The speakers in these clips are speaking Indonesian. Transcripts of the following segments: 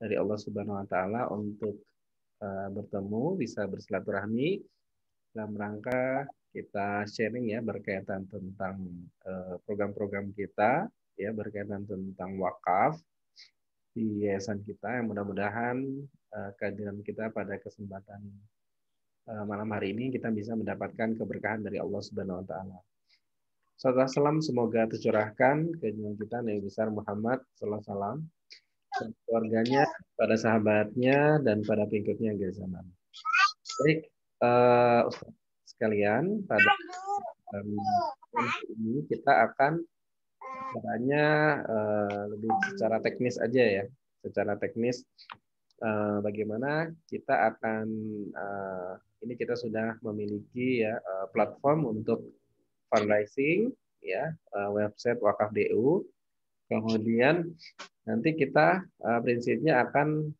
dari Allah Subhanahu wa taala untuk bertemu, bisa bersilaturahmi dalam rangka kita sharing ya berkaitan tentang program-program kita ya berkaitan tentang wakaf di yayasan kita yang mudah-mudahan kehadiran kita pada kesempatan malam hari ini kita bisa mendapatkan keberkahan dari Allah Subhanahu wa taala. Salam salam semoga tercurahkan ke junjungan kita Nabi besar Muhammad sallallahu alaihi wasallam, keluarganya, pada sahabatnya dan pada pengikutnya hingga zaman. Baik, Ustaz sekalian, pada ini kita akan caranya lebih secara teknis aja ya, secara teknis bagaimana kita akan ini kita sudah memiliki ya platform untuk fundraising ya website Wakaf.du. Kemudian nanti kita prinsipnya akan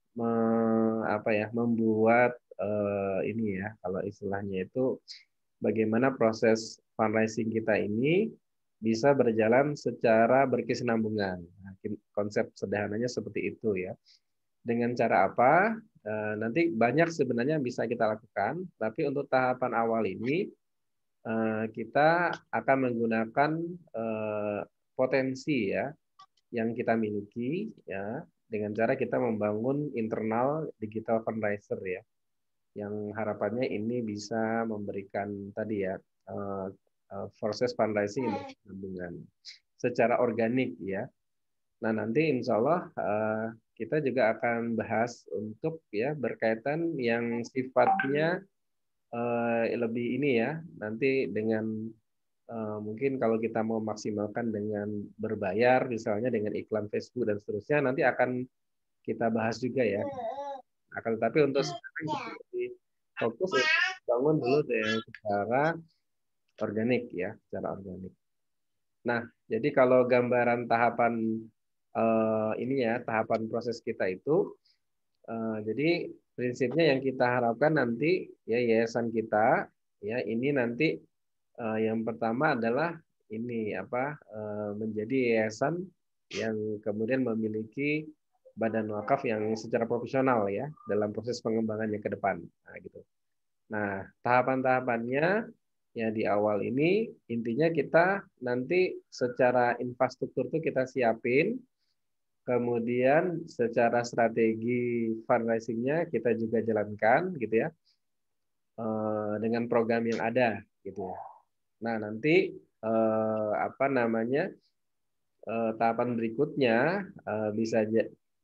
membuat ini ya kalau istilahnya itu bagaimana proses fundraising kita ini bisa berjalan secara berkesinambungan. Nah, konsep sederhananya seperti itu ya. Dengan cara apa? Nanti banyak sebenarnya yang bisa kita lakukan, tapi untuk tahapan awal ini kita akan menggunakan potensi ya yang kita miliki ya dengan cara kita membangun internal digital fundraiser ya yang harapannya ini bisa memberikan tadi ya proses fundraising yang berkesinambungan secara organik ya. Nah nanti insya Allah kita juga akan bahas untuk ya berkaitan yang sifatnya lebih ini ya nanti dengan mungkin kalau kita mau maksimalkan dengan berbayar misalnya dengan iklan Facebook dan seterusnya nanti akan kita bahas juga ya. Akan tetapi untuk sekarang kita lebih fokus untuk bangun dulu dengan secara organik ya, secara organik. Nah, jadi kalau gambaran tahapan ini ya, tahapan proses kita itu, jadi prinsipnya yang kita harapkan nanti ya yayasan kita ya ini nanti yang pertama adalah ini apa menjadi yayasan yang kemudian memiliki badan wakaf yang secara profesional ya dalam proses pengembangannya ke depan. Nah, gitu. Nah, tahapan-tahapannya ya di awal ini intinya kita nanti secara infrastruktur itu kita siapin, kemudian secara strategi fundraisingnya kita juga jalankan gitu ya dengan program yang ada gitu ya. Nah, nanti apa namanya tahapan berikutnya bisa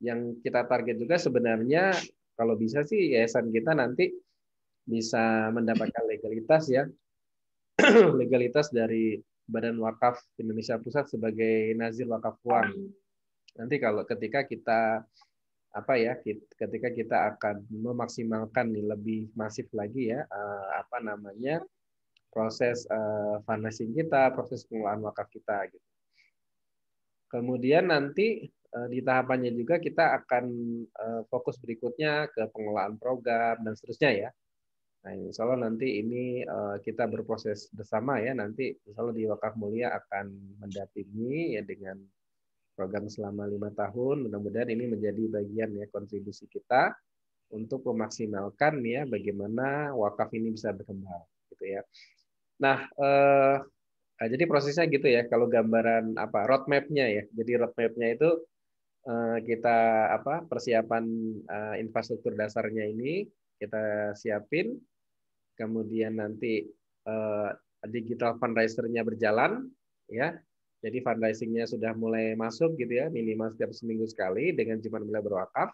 yang kita target juga sebenarnya kalau bisa sih yayasan kita nanti bisa mendapatkan legalitas ya legalitas dari Badan Wakaf Indonesia Pusat sebagai nazir wakaf uang. Nanti kalau ketika kita apa ya ketika kita akan memaksimalkan nih lebih masif lagi ya apa namanya proses fundraising kita, proses pengelolaan wakaf kita gitu. Kemudian nanti di tahapannya juga kita akan fokus berikutnya ke pengelolaan program dan seterusnya ya. Nah, insya Allah nanti ini kita berproses bersama ya. Nanti insya Allah di Wakaf Mulia akan mendampingi ya dengan program selama 5 tahun. Mudah-mudahan ini menjadi bagian ya kontribusi kita untuk memaksimalkan ya bagaimana wakaf ini bisa berkembang gitu ya. Nah, jadi prosesnya gitu ya. Kalau gambaran apa roadmap-nya ya. Jadi roadmap-nya itu kita apa persiapan infrastruktur dasarnya ini kita siapin, kemudian nanti digital fundraiser-nya berjalan, ya. Jadi fundraising-nya sudah mulai masuk gitu ya, minimal setiap seminggu sekali dengan jemaah mila berwakaf.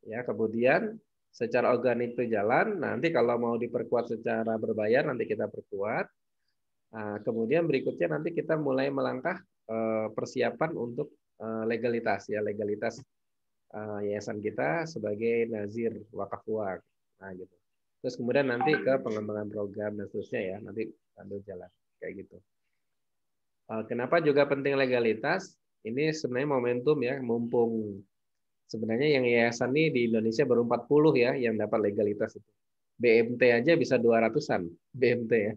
Ya, kemudian secara organik itu jalan. Nanti kalau mau diperkuat secara berbayar nanti kita perkuat. Nah, kemudian berikutnya nanti kita mulai melangkah persiapan untuk legalitas ya legalitas yayasan kita sebagai nazir wakaf uang. Nah, gitu. Terus kemudian nanti ke pengembangan program dan seterusnya ya, nanti sambil jalan kayak gitu. Kenapa juga penting legalitas? Ini sebenarnya momentum ya, mumpung sebenarnya yang yayasan ini di Indonesia baru 40 ya yang dapat legalitas itu. BMT aja bisa 200-an BMT ya.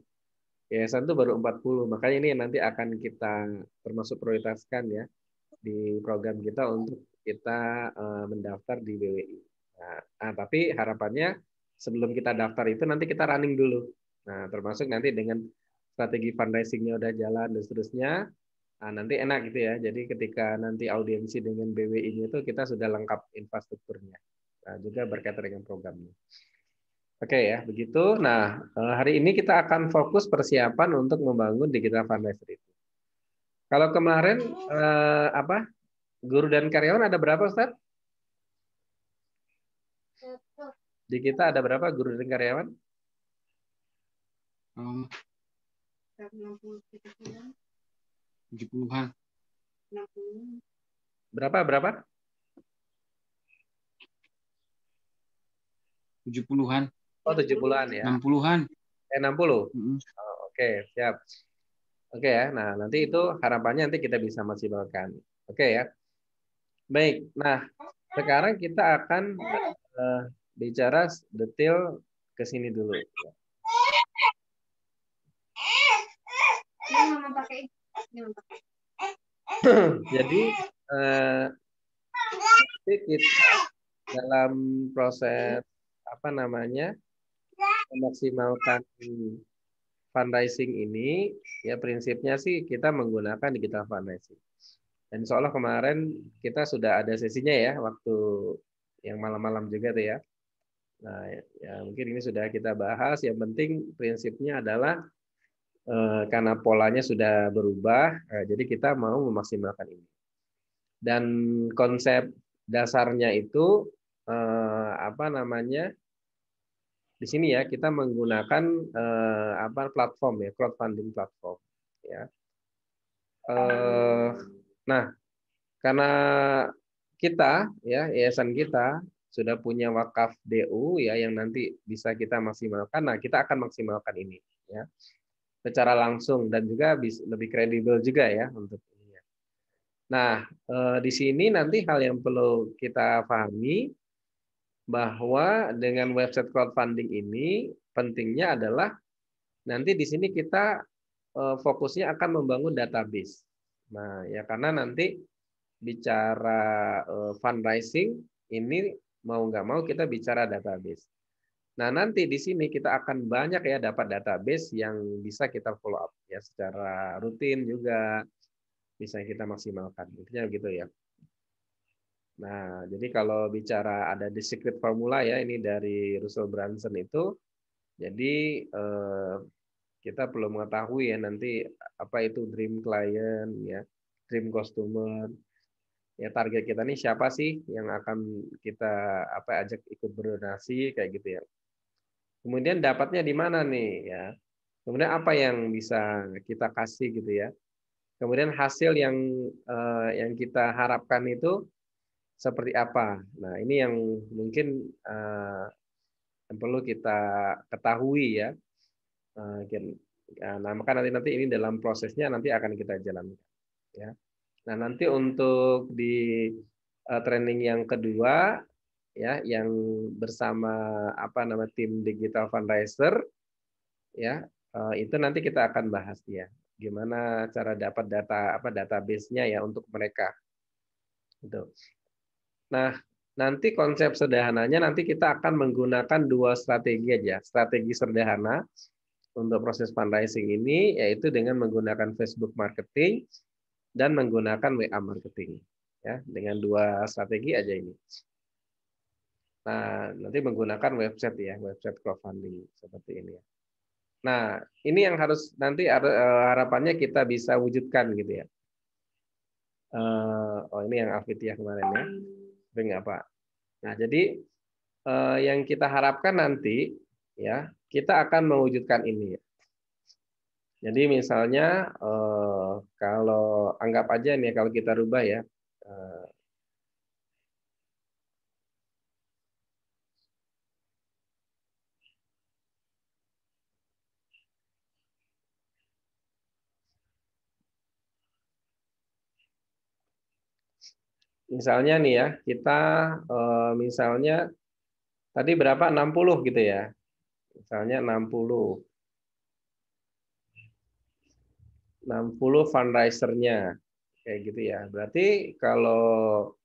Yayasan itu baru 40, makanya ini nanti akan kita termasuk prioritaskan ya di program kita untuk kita mendaftar di BWI. Tapi harapannya sebelum kita daftar itu nanti kita running dulu. Nah, termasuk nanti dengan strategi fundraising-nya udah jalan dan seterusnya, nanti enak gitu ya. Jadi ketika nanti audiensi dengan BWI-nya itu kita sudah lengkap infrastrukturnya. Nah, juga berkaitan dengan programnya. Oke ya, begitu. Nah, hari ini kita akan fokus persiapan untuk membangun digital fundraiser itu. Kalau kemarin guru dan karyawan ada berapa, Ustaz? Di kita ada berapa guru dan karyawan? 70-an. Berapa? 70-an. Oh, 70-an ya. 60-an. 60. Oh, oke, siap. Oke ya. Nah, nanti itu harapannya nanti kita bisa maksimalkan. Oke ya. Baik. Nah, sekarang kita akan bicara detail ke sini dulu. Jadi kita dalam proses memaksimalkan fundraising ini, ya prinsipnya sih kita menggunakan digital fundraising. Dan insya Allah kemarin kita sudah ada sesinya ya, waktu yang malam-malam juga tuh ya. Nah, ya mungkin ini sudah kita bahas. Yang penting prinsipnya adalah karena polanya sudah berubah, jadi kita mau memaksimalkan ini. Dan konsep dasarnya itu di sini ya kita menggunakan platform ya, crowdfunding platform ya. Nah, karena kita ya yayasan kita sudah punya wakaf DU ya yang nanti bisa kita maksimalkan. Nah, kita akan maksimalkan ini ya secara langsung dan juga lebih kredibel juga ya untuk ini. Nah, di sini nanti hal yang perlu kita pahami bahwa dengan website crowdfunding ini pentingnya adalah nanti di sini kita fokusnya akan membangun database. Nah, ya karena nanti bicara fundraising ini mau nggak mau kita bicara database. Nah, nanti di sini kita akan banyak ya dapat database yang bisa kita follow up ya secara rutin juga bisa kita maksimalkan. Intinya begitu ya. Nah, jadi kalau bicara ada di secret formula ya ini dari Russell Brunson itu, jadi kita perlu mengetahui ya nanti apa itu dream client ya, dream customer, ya target kita nih siapa sih yang akan kita ajak ikut berdonasi kayak gitu ya. Kemudian dapatnya di mana nih ya. Kemudian apa yang bisa kita kasih gitu ya. Kemudian hasil yang kita harapkan itu seperti apa. Nah, ini yang mungkin yang perlu kita ketahui ya. Nah, maka nanti ini dalam prosesnya nanti akan kita jalankan ya. Nah, nanti untuk di training yang kedua ya yang bersama tim digital fundraiser ya itu nanti kita akan bahas ya gimana cara dapat database-nya ya untuk mereka gitu. Nah, nanti konsep sederhananya nanti kita akan menggunakan dua strategi aja. Strategi sederhana untuk proses fundraising ini yaitu dengan menggunakan Facebook marketing dan menggunakan WA marketing. Ya, dengan dua strategi aja ini. Nah, nanti menggunakan website ya, website crowdfunding seperti ini ya. Nah, ini yang harus nanti harapannya kita bisa wujudkan gitu ya. Ini yang Alfitiah kemarin ya. Tapi nggak apa. Nah, jadi yang kita harapkan nanti ya kita akan mewujudkan ini. Jadi misalnya kalau anggap aja nih kalau kita rubah ya. Misalnya nih ya, kita misalnya tadi berapa? 60 gitu ya. Misalnya 60 fundraiser-nya kayak gitu ya. Berarti kalau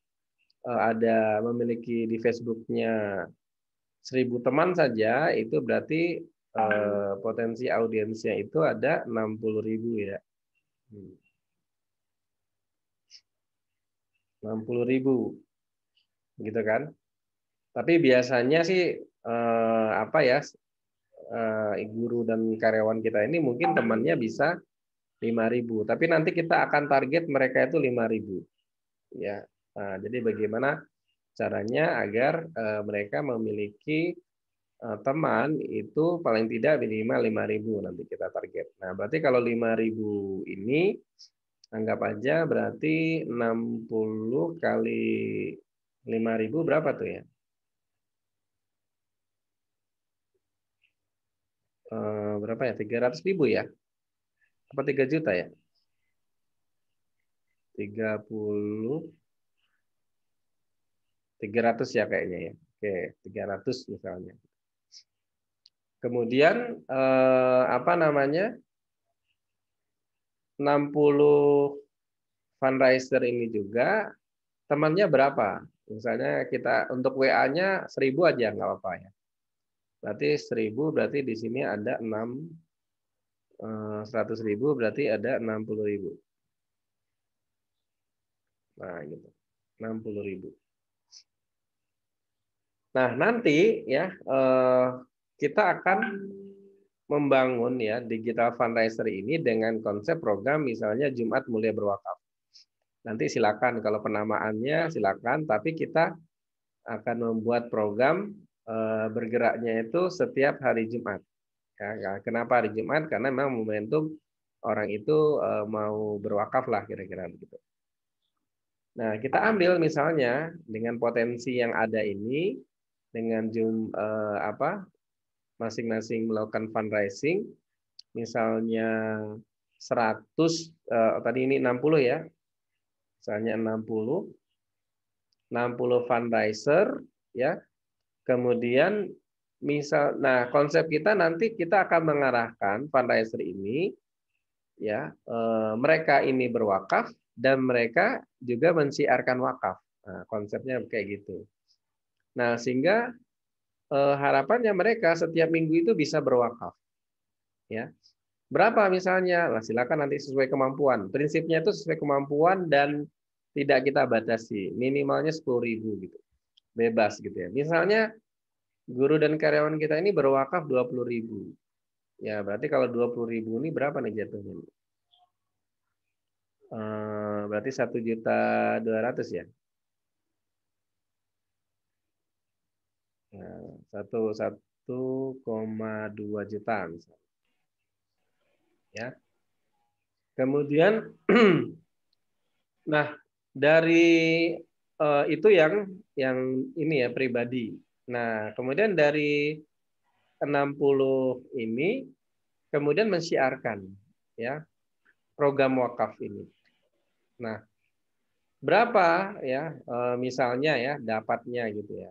ada memiliki di Facebooknya 1.000 teman saja, itu berarti potensi audiensnya itu ada 60.000 ya. 60.000 gitu kan. Tapi biasanya sih apa ya, guru dan karyawan kita ini mungkin temannya bisa 5.000, tapi nanti kita akan target mereka itu 5.000 ya. Nah, jadi bagaimana caranya agar mereka memiliki teman itu paling tidak minimal 5.000 nanti kita target. Nah, berarti kalau 5.000 ini anggap aja berarti 60 kali 5.000 berapa tuh ya? Berapa ya? 300.000 ya? Apa 3 juta ya? 30, 300 ya kayaknya ya. Oke, 300 misalnya. Kemudian apa namanya? 60 fundraiser ini juga temannya berapa? Misalnya kita untuk WA-nya 1.000 aja nggak apa-apa ya. Berarti 1.000 berarti di sini ada 100.000 berarti ada 60.000. Nah, gitu. 60.000. Nah, nanti ya kita akan membangun ya digital fundraiser ini dengan konsep program misalnya Jumat Mulia Berwakaf. Nanti silakan kalau penamaannya silakan, tapi kita akan membuat program bergeraknya itu setiap hari Jumat. Ya, kenapa hari Jumat? Karena memang momentum orang itu mau berwakaf lah kira-kira begitu. Nah, kita ambil misalnya dengan potensi yang ada ini, dengan masing-masing melakukan fundraising, misalnya 100, tadi ini 60 ya, misalnya 60 fundraiser ya. Kemudian nah konsep kita nanti kita akan mengarahkan fundraiser ini ya, mereka ini berwakaf dan mereka juga mensiarkan wakaf. Nah, konsepnya kayak gitu. Nah, sehingga harapannya mereka setiap minggu itu bisa berwakaf. Ya. Berapa misalnya? Nah, silakan nanti sesuai kemampuan. Prinsipnya itu sesuai kemampuan dan tidak kita batasi. Minimalnya 10.000 gitu. Bebas gitu ya. Misalnya guru dan karyawan kita ini berwakaf 20.000. Ya, berarti kalau 20.000 ini berapa nih jatuhnya? Berarti 1.200.000 ya. Nah, 1,2 juta misalnya. Ya. Kemudian nah, dari itu yang ini ya pribadi. Nah, kemudian dari 60 ini kemudian mensiarkan ya program wakaf ini. Nah, berapa ya misalnya ya dapatnya gitu ya.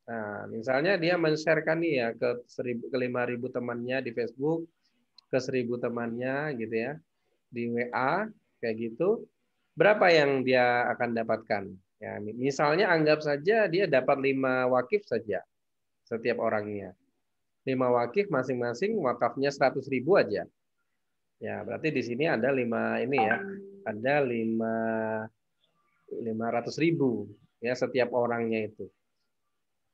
Nah, misalnya dia men-sharekan nih ya ke 5.000 temannya di Facebook, ke 1.000 temannya gitu ya di WA kayak gitu. Berapa yang dia akan dapatkan? Ya, misalnya anggap saja dia dapat 5 wakif saja setiap orangnya. 5 wakif masing-masing wakafnya 100.000 aja. Ya, berarti di sini ada 5 ini ya. Ada 500.000 ya setiap orangnya itu.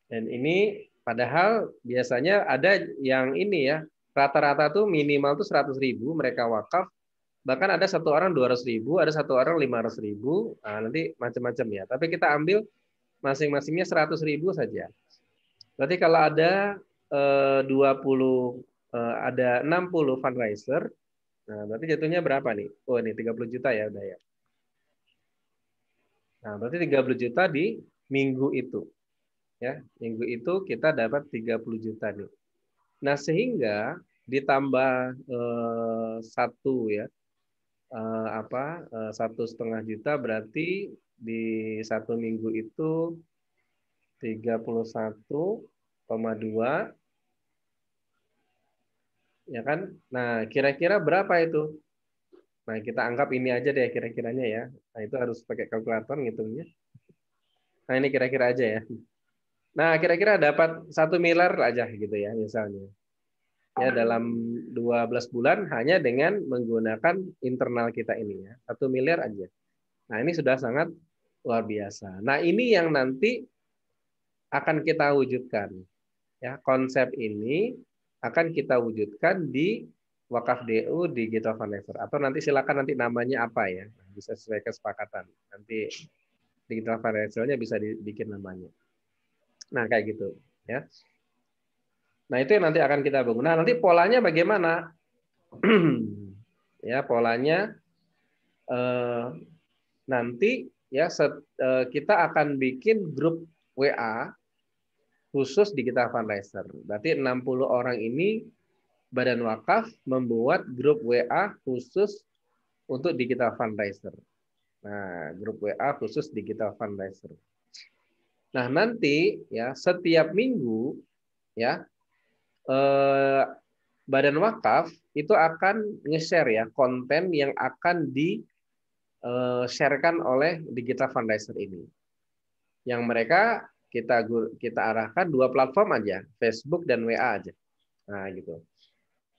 Dan ini padahal biasanya ada yang ini ya, rata-rata tuh minimal tuh 100.000 mereka wakaf. Bahkan ada satu orang 200.000, ada satu orang 500.000, nah, nanti macam-macam ya. Tapi kita ambil masing-masingnya 100.000 saja. Berarti kalau ada 20, ada 60 fundraiser, nah berarti jatuhnya berapa nih? Oh ini 30 juta ya udah ya. Nah berarti 30 juta di minggu itu. Ya, minggu itu kita dapat 30 juta nih. Nah sehingga ditambah satu ya, 1,5 juta berarti di satu minggu itu 31,2 ya kan. Nah kira-kira berapa itu? Nah kita anggap ini aja deh kira-kiranya ya. Nah itu harus pakai kalkulator ngitungnya. Nah, ini kira-kira aja ya. Nah, kira-kira dapat 1 miliar aja gitu ya misalnya. Ya, dalam 12 bulan hanya dengan menggunakan internal kita ini ya. 1 miliar aja. Nah, ini sudah sangat luar biasa. Nah, ini yang nanti akan kita wujudkan. Ya, konsep ini akan kita wujudkan di Wakaf DU Digital Fundraiser, atau nanti silakan nanti namanya apa ya, bisa sesuai kesepakatan. Nanti Digital Fundraiser-nya bisa dibikin namanya. Nah, kayak gitu ya. Nah, itu yang nanti akan kita bangun. Nah, nanti polanya bagaimana? Ya, polanya nanti ya kita akan bikin grup WA khusus Digital Fundraiser. Berarti 60 orang ini Badan Wakaf membuat grup WA khusus untuk Digital Fundraiser. Nah, grup WA khusus Digital Fundraiser. Nah, nanti ya setiap minggu ya Badan Wakaf itu akan nge-share ya konten yang akan di-sharekan oleh Digital Fundraiser ini. Yang mereka kita arahkan 2 platform aja, Facebook dan WA aja. Nah, gitu.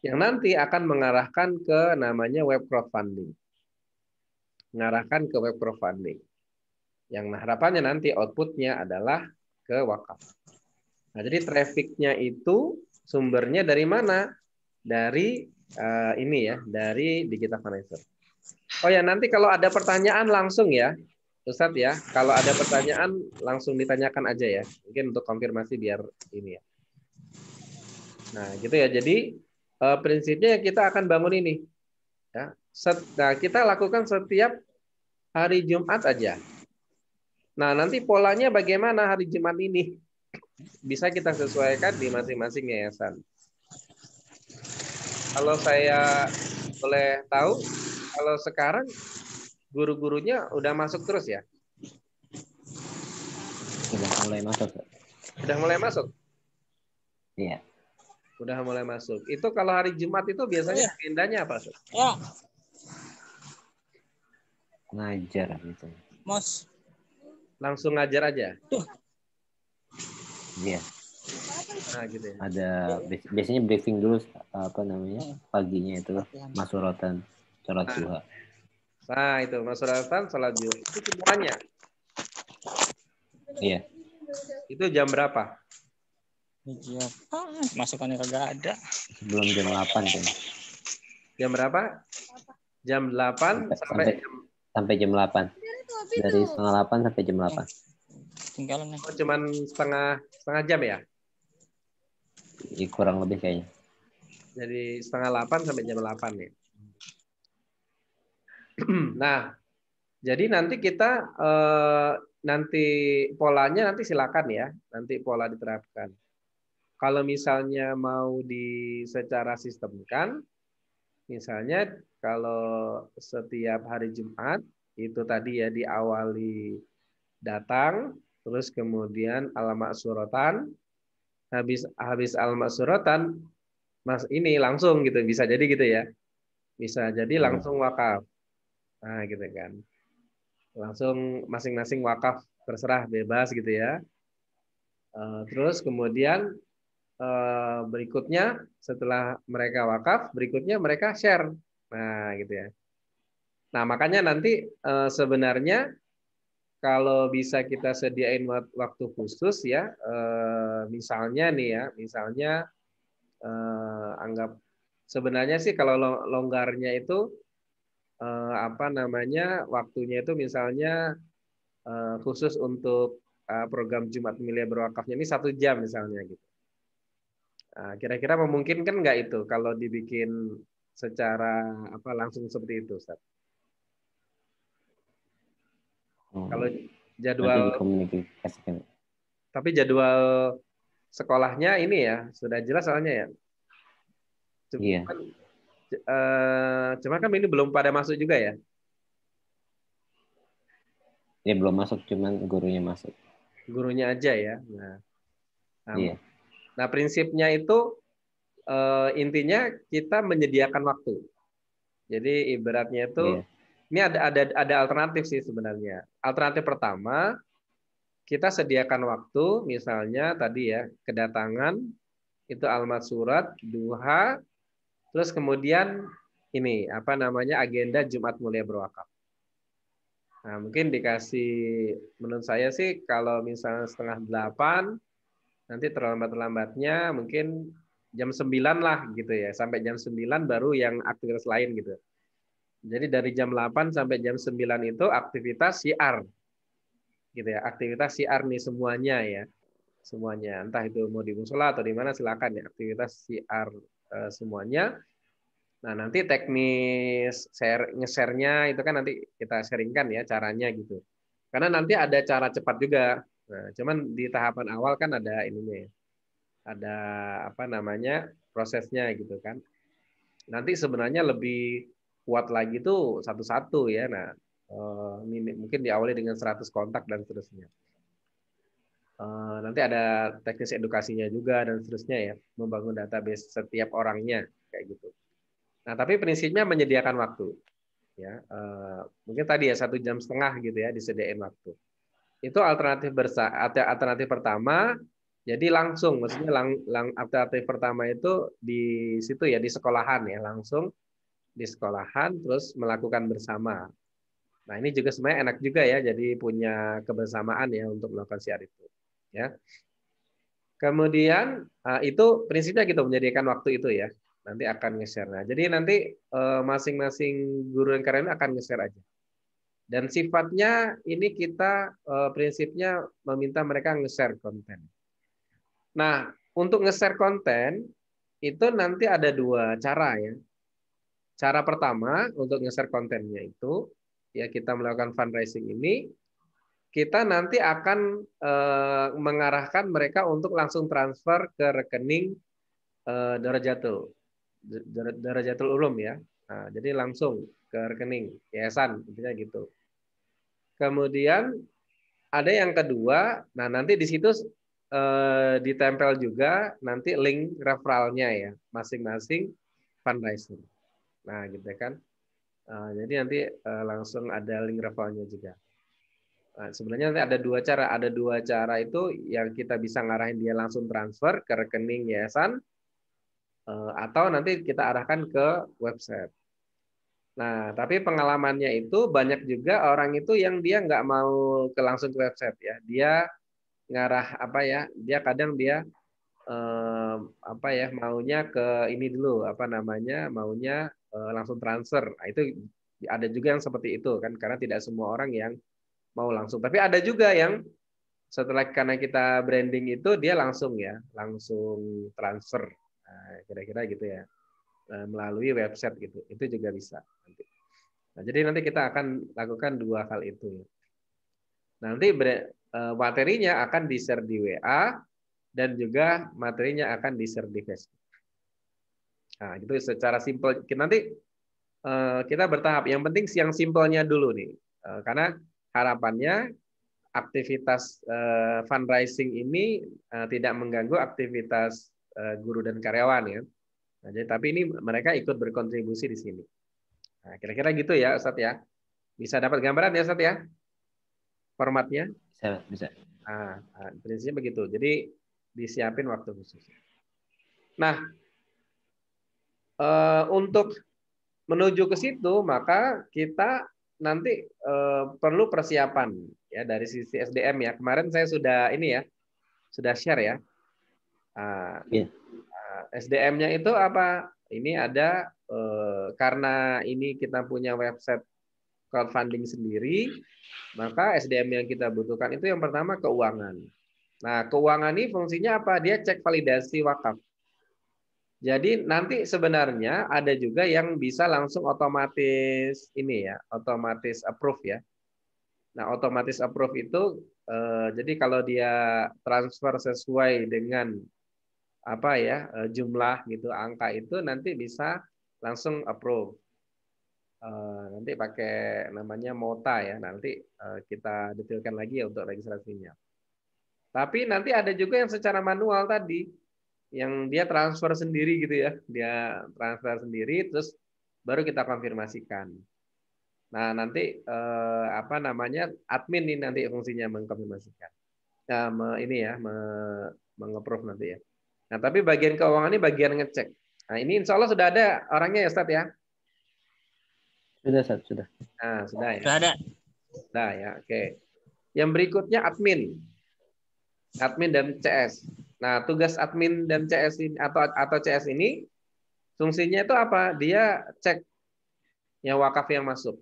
Yang nanti akan mengarahkan ke namanya web crowdfunding. Mengarahkan ke web crowdfunding. Yang harapannya nanti outputnya adalah ke wakaf. Nah, jadi trafficnya itu sumbernya dari mana? Dari ini ya, dari Digital Fundraiser. Oh ya, nanti kalau ada pertanyaan langsung ya, Ustadz ya. Kalau ada pertanyaan langsung ditanyakan aja ya. Mungkin untuk konfirmasi biar ini ya. Nah, gitu ya. Jadi prinsipnya kita akan bangun ini. Ya. Nah, kita lakukan setiap hari Jumat aja. Nah, nanti polanya bagaimana hari Jumat ini? Bisa kita sesuaikan di masing-masing yayasan. Kalau saya boleh tahu, kalau sekarang guru-gurunya udah masuk terus ya? Sudah mulai masuk. Sudah mulai masuk? Iya. Udah mulai masuk. Itu kalau hari Jumat itu biasanya agendanya apa? Ya. Ngajar gitu. Mas. Langsung ngajar aja? Iya. Nah, gitu ya. Ada biasanya briefing dulu apa namanya paginya itu masuratan sholat duha. Nah, itu masuratan sholat duha itu semuanya. Iya. Itu jam berapa? Iya. Masukannya kagak ada. Sebelum jam 8 kan. Jam berapa? Jam 8 sampai jam 8. Dari setengah 8 sampai jam 8. Tinggalan. Oh, cuman setengah jam ya? Kurang lebih kayaknya. Jadi setengah 8 sampai jam 8 ya. Nah, jadi nanti kita nanti polanya nanti silakan ya, nanti pola diterapkan. Kalau misalnya mau secara sistemkan, misalnya kalau setiap hari Jumat itu tadi ya diawali datang, terus kemudian al-maksuratan, habis al-maksuratan, Mas ini langsung gitu, bisa jadi gitu ya. Bisa jadi langsung wakaf. Nah, gitu kan. Langsung masing-masing wakaf terserah bebas gitu ya. Terus kemudian berikutnya setelah mereka wakaf, berikutnya mereka share. Nah, gitu ya. Nah, makanya nanti sebenarnya kalau bisa kita sediain waktu khusus ya, misalnya nih ya, misalnya anggap sebenarnya sih kalau longgarnya itu apa namanya waktunya itu misalnya khusus untuk program Jumat Mulia Berwakafnya ini 1 jam misalnya gitu. Nah, kira-kira memungkinkan nggak itu kalau dibikin secara apa langsung seperti itu, Ustaz? Kalau jadwal, tapi jadwal sekolahnya ini ya sudah jelas soalnya ya. Iya. Cuma kan ini belum pada masuk juga ya? Ya belum masuk, cuman gurunya masuk. Gurunya aja ya. Iya. Nah prinsipnya itu intinya kita menyediakan waktu. Jadi ibaratnya itu ini ada alternatif sih sebenarnya. Alternatif pertama kita sediakan waktu, misalnya tadi ya, kedatangan, itu alamat surat, duha, terus kemudian ini, apa namanya, agenda Jumat Mulia Berwakaf. Nah, mungkin dikasih, menurut saya sih, kalau misalnya 7:30, nanti terlambat-lambatnya mungkin jam 9 lah gitu ya, sampai jam 9 baru yang aktivitas lain gitu. Jadi dari jam 8 sampai jam 9 itu aktivitas syiar gitu ya, aktivitas syiar nih semuanya ya, semuanya, entah itu mau di musola atau di mana silakan ya, aktivitas syiar semuanya. Nah, nanti teknis nge-share-nya itu kan nanti kita sharingkan ya caranya gitu. Karena nanti ada cara cepat juga. Nah, cuman di tahapan awal kan ada ininya ya. Ada apa namanya? Prosesnya gitu kan. Nanti sebenarnya lebih kuat lagi tuh satu-satu ya. Nah, mungkin diawali dengan 100 kontak dan seterusnya. Nanti ada teknis edukasinya juga dan seterusnya ya, membangun database setiap orangnya kayak gitu. Nah, tapi prinsipnya menyediakan waktu ya. Mungkin tadi ya 1,5 jam gitu ya disediain waktu. Itu alternatif pertama. Jadi langsung, maksudnya alternatif pertama itu di situ ya, di sekolahan ya, langsung di sekolahan terus melakukan bersama. Nah, ini juga sebenarnya enak juga ya, jadi punya kebersamaan ya untuk melakukan syiar itu ya. Kemudian itu prinsipnya gitu, menyediakan waktu itu ya. Nanti akan nge-share. Nah, jadi nanti masing-masing guru dan karyawan akan nge-share aja. Dan sifatnya ini kita prinsipnya meminta mereka nge-share konten. Nah, untuk nge-share konten itu nanti ada dua cara ya. Cara pertama untuk nge-share kontennya itu ya, kita melakukan fundraising ini, kita nanti akan mengarahkan mereka untuk langsung transfer ke rekening Darajatul Ulum ya. Nah, jadi langsung ke rekening yayasan intinya gitu. Kemudian ada yang kedua, nah nanti di situ ditempel juga nanti link referralnya ya, masing-masing fundraising. Nah, gitu kan. Jadi nanti langsung ada link referralnya juga. Nah, sebenarnya nanti ada dua cara. Ada dua cara itu yang kita bisa ngarahin dia langsung transfer ke rekening yayasan, atau nanti kita arahkan ke website. Nah, tapi pengalamannya itu banyak juga orang itu yang dia nggak mau langsung ke website ya. Dia ngarah apa ya? Dia kadang dia apa ya, maunya ke ini dulu, apa namanya? Maunya langsung transfer. Nah, itu ada juga yang seperti itu kan, karena tidak semua orang yang mau langsung. Tapi ada juga yang setelah karena kita branding itu dia langsung ya, langsung transfer. Nah, kira-kira gitu ya, melalui website gitu. Itu juga bisa nanti. Nah, jadi nanti kita akan lakukan dua hal itu. Nanti materinya akan di-share di WA dan juga materinya akan di-share di Facebook. Nah, itu secara simpel. Nanti kita bertahap. Yang penting yang simpelnya dulu nih. Karena harapannya aktivitas fundraising ini tidak mengganggu aktivitas guru dan karyawan ya. Nah, jadi, tapi ini mereka ikut berkontribusi di sini. Nah, kira-kira gitu ya, Ustadz ya. Bisa dapat gambaran ya, Ustadz ya? Formatnya? Bisa. Nah, prinsipnya begitu. Jadi disiapin waktu khusus. Nah, untuk menuju ke situ maka kita nanti perlu persiapan ya dari sisi SDM ya. Kemarin saya sudah ini ya, sudah share ya. SDM-nya itu apa? Ini ada karena ini kita punya website crowdfunding sendiri, maka SDM yang kita butuhkan itu yang pertama keuangan. Nah, keuangan ini fungsinya apa? Dia cek validasi wakaf. Jadi nanti sebenarnya ada juga yang bisa langsung otomatis ini ya, otomatis approve ya. Nah, otomatis approve itu jadi kalau dia transfer sesuai dengan apa ya, jumlah gitu, angka itu nanti bisa langsung approve. Nanti pakai namanya MOTA ya, nanti kita detailkan lagi ya untuk registrasinya. Tapi nanti ada juga yang secara manual tadi, yang dia transfer sendiri gitu ya, dia transfer sendiri terus baru kita konfirmasikan. Nah, nanti apa namanya, admin nih nanti fungsinya mengkonfirmasikan. ya, ini ya menge-approve nanti ya. Nah, tapi bagian keuangan ini bagian ngecek. Nah, ini insya Allah sudah ada orangnya ya, Ustadz ya? Sudah, Sat, sudah. Nah, sudah ya. Udah ada. Sudah ya, oke. Yang berikutnya admin. Admin dan CS. Nah, tugas admin dan CS ini atau CS ini fungsinya itu apa? Dia cek yang wakaf yang masuk.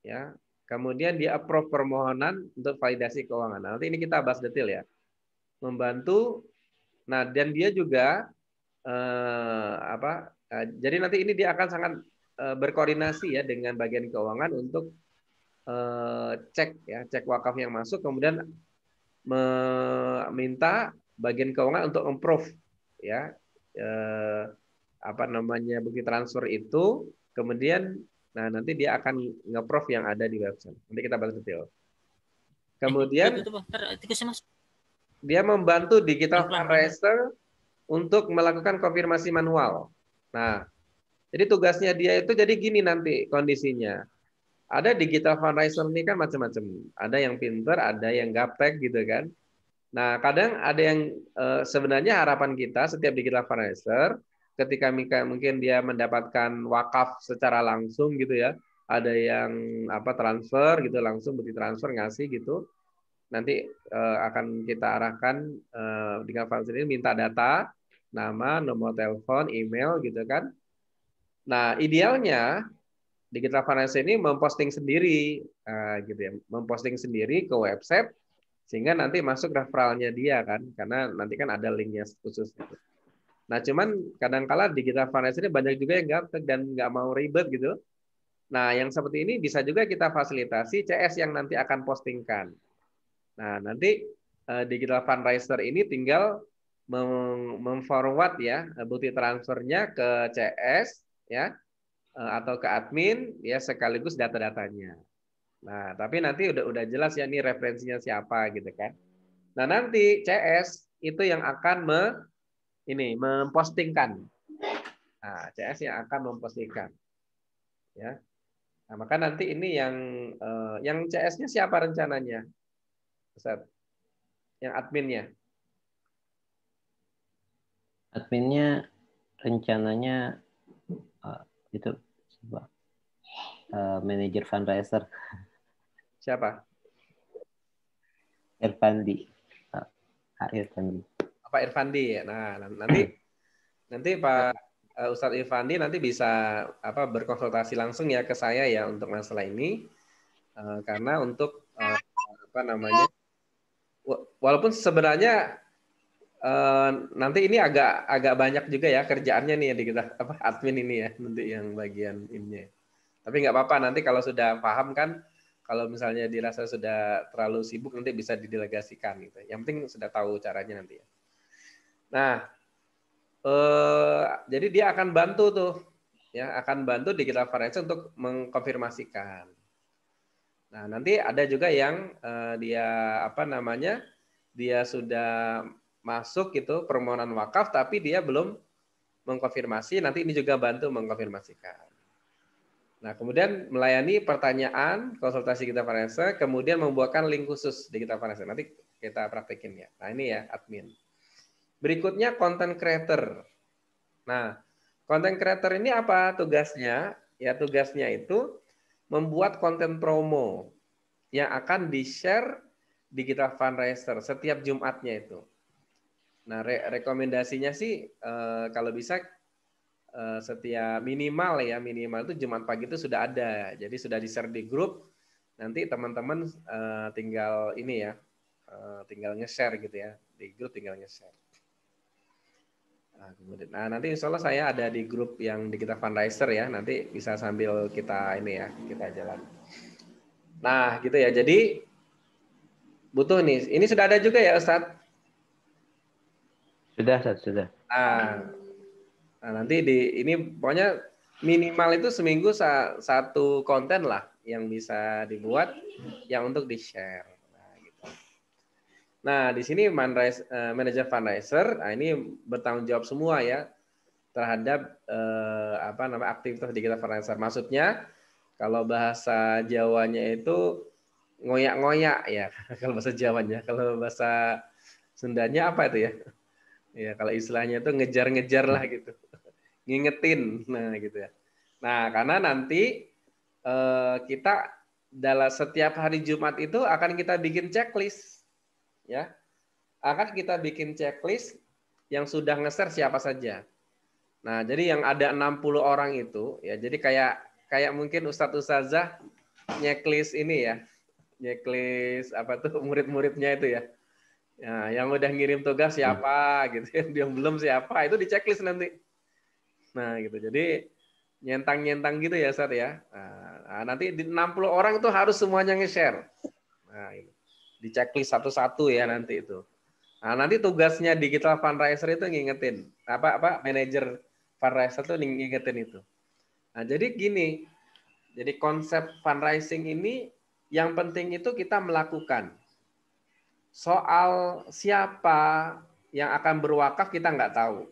Ya. Kemudian dia approve permohonan untuk validasi keuangan. Nah, nanti ini kita bahas detail ya. Membantu. Nah, dan dia juga jadi nanti ini dia akan sangat berkoordinasi ya dengan bagian keuangan untuk cek wakaf yang masuk, kemudian meminta bagian keuangan untuk improve ya bukti transfer itu, kemudian nanti dia akan nge-proof yang ada di website. Nanti kita bahas detail. Kemudian dia membantu digital fundraiser untuk melakukan konfirmasi manual. Nah, jadi tugasnya dia itu jadi gini nanti kondisinya. Ada digital fundraiser ini kan macam-macam. Ada yang pinter, ada yang gaptek gitu kan. Nah, kadang ada yang sebenarnya harapan kita setiap digital fundraiser ketika mungkin dia mendapatkan wakaf secara langsung gitu ya. Ada yang transfer gitu langsung bukti transfer ngasih gitu. Nanti akan kita arahkan digital fundraiser ini minta data, nama, nomor telepon, email gitu kan. Nah, idealnya digital fundraiser ini memposting sendiri gitu ya, memposting sendiri ke website sehingga nanti masuk referralnya dia kan, karena nanti kan ada linknya khusus gitu. Nah, cuman kadang-kala digital fundraiser ini banyak juga yang gaptek dan nggak mau ribet gitu. Nah, yang seperti ini bisa juga kita fasilitasi CS yang nanti akan postingkan. Nah, nanti digital fundraiser ini tinggal memforward ya bukti transfernya ke CS ya atau ke admin ya sekaligus data-datanya. Nah, tapi nanti udah jelas ya ini referensinya siapa gitu kan. Nah, nanti CS itu yang akan mempostingkan. Nah, CS yang akan mempostingkan. Ya. Nah, maka nanti ini yang CS-nya siapa rencananya? Ustaz? Yang adminnya. Adminnya rencananya itu manajer fundraiser. Siapa? Irfandi. Pak Irfandi. Pak Irfandi ya. Nah, nanti Pak Ustadz Irfandi nanti bisa berkonsultasi langsung ya ke saya ya untuk masalah ini. Karena untuk walaupun sebenarnya nanti ini agak banyak juga ya kerjaannya nih di kita admin ini ya nanti yang bagian ini. Tapi nggak apa-apa nanti kalau sudah paham kan, kalau misalnya dirasa sudah terlalu sibuk nanti bisa didelegasikan gitu. Yang penting sudah tahu caranya nanti ya. Nah, jadi dia akan bantu tuh ya, akan bantu digital forensic untuk mengkonfirmasikan. Nah, nanti ada juga yang dia sudah masuk gitu permohonan wakaf tapi dia belum mengkonfirmasi, nanti ini juga bantu mengkonfirmasikan. Nah, kemudian melayani pertanyaan konsultasi kita forensic, kemudian membuatkan link khusus di kita forensic. Nanti kita praktekin ya. Nah, ini ya admin. Berikutnya content creator. Nah, content creator ini apa tugasnya? Ya, tugasnya itu membuat konten promo yang akan di-share di kita fundraiser setiap Jumatnya itu. Nah, rekomendasinya sih kalau bisa setiap minimal itu Jumat pagi itu sudah ada. Jadi sudah di-share di grup. Nanti teman-teman tinggal ini ya, tinggal nge-share gitu ya. Di grup tinggal nge-share. Nah, nanti insya Allah saya ada di grup yang di kita fundraiser ya. Nanti bisa sambil kita ini ya, kita jalan. Nah, gitu ya. Jadi butuh nih. Ini sudah ada juga ya, Ustadz? Sudah, Ustadz, sudah. Nah, nanti ini pokoknya minimal itu seminggu satu konten lah yang bisa dibuat yang untuk di-share. Nah, gitu. Nah, di sini manajer fundraiser, nah ini bertanggung jawab semua ya terhadap aktivitas digital fundraiser. Maksudnya kalau bahasa Jawanya itu ngoyak-ngoyak ya kalau bahasa Jawanya. Kalau bahasa Sundanya apa itu ya? Ya kalau istilahnya itu ngejar-ngejar lah gitu. Ngingetin. Nah, gitu ya. Nah, karena nanti kita dalam setiap hari Jumat itu akan kita bikin checklist ya. Akan kita bikin checklist yang sudah nge-share siapa saja. Nah, jadi yang ada 60 orang itu ya, jadi kayak mungkin Ustadz Ustazah nyeklis ini ya. Nyeklis apa tuh murid-muridnya itu ya. Ya, yang udah ngirim tugas siapa gitu, yang belum siapa itu di checklist nanti. Nah, gitu. Jadi nyentang-nyentang gitu ya, Ustadz ya. Nah, nanti di 60 orang itu harus semuanya nge-share. Nah, ini. Di checklist satu-satu ya nanti itu. Nah, nanti tugasnya digital fundraiser itu ngingetin apa manajer fundraiser itu ngingetin itu. Nah, jadi gini. Jadi konsep fundraising ini yang penting itu kita melakukan. Soal siapa yang akan berwakaf kita nggak tahu.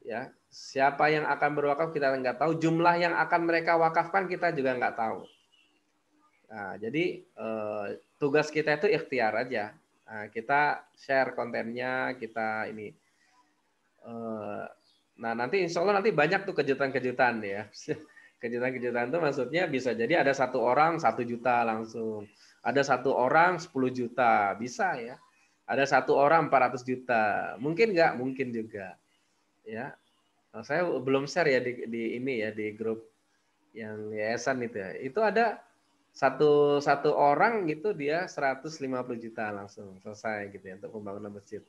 Ya, siapa yang akan berwakaf kita nggak tahu. Jumlah yang akan mereka wakafkan kita juga nggak tahu. Nah, jadi tugas kita itu ikhtiar aja. Nah, kita share kontennya, kita ini. Nah, nanti insya Allah nanti banyak tuh kejutan-kejutan ya. Kejutan-kejutan itu maksudnya bisa jadi ada satu orang 1 juta langsung. Ada satu orang 10 juta. Bisa ya. Ada satu orang 400 juta. Mungkin nggak? Mungkin juga. Ya. Nah, saya belum share ya di ini ya, di grup yang yayasan itu ya. Itu ada satu orang gitu dia 150 juta langsung selesai gitu ya untuk pembangunan masjid.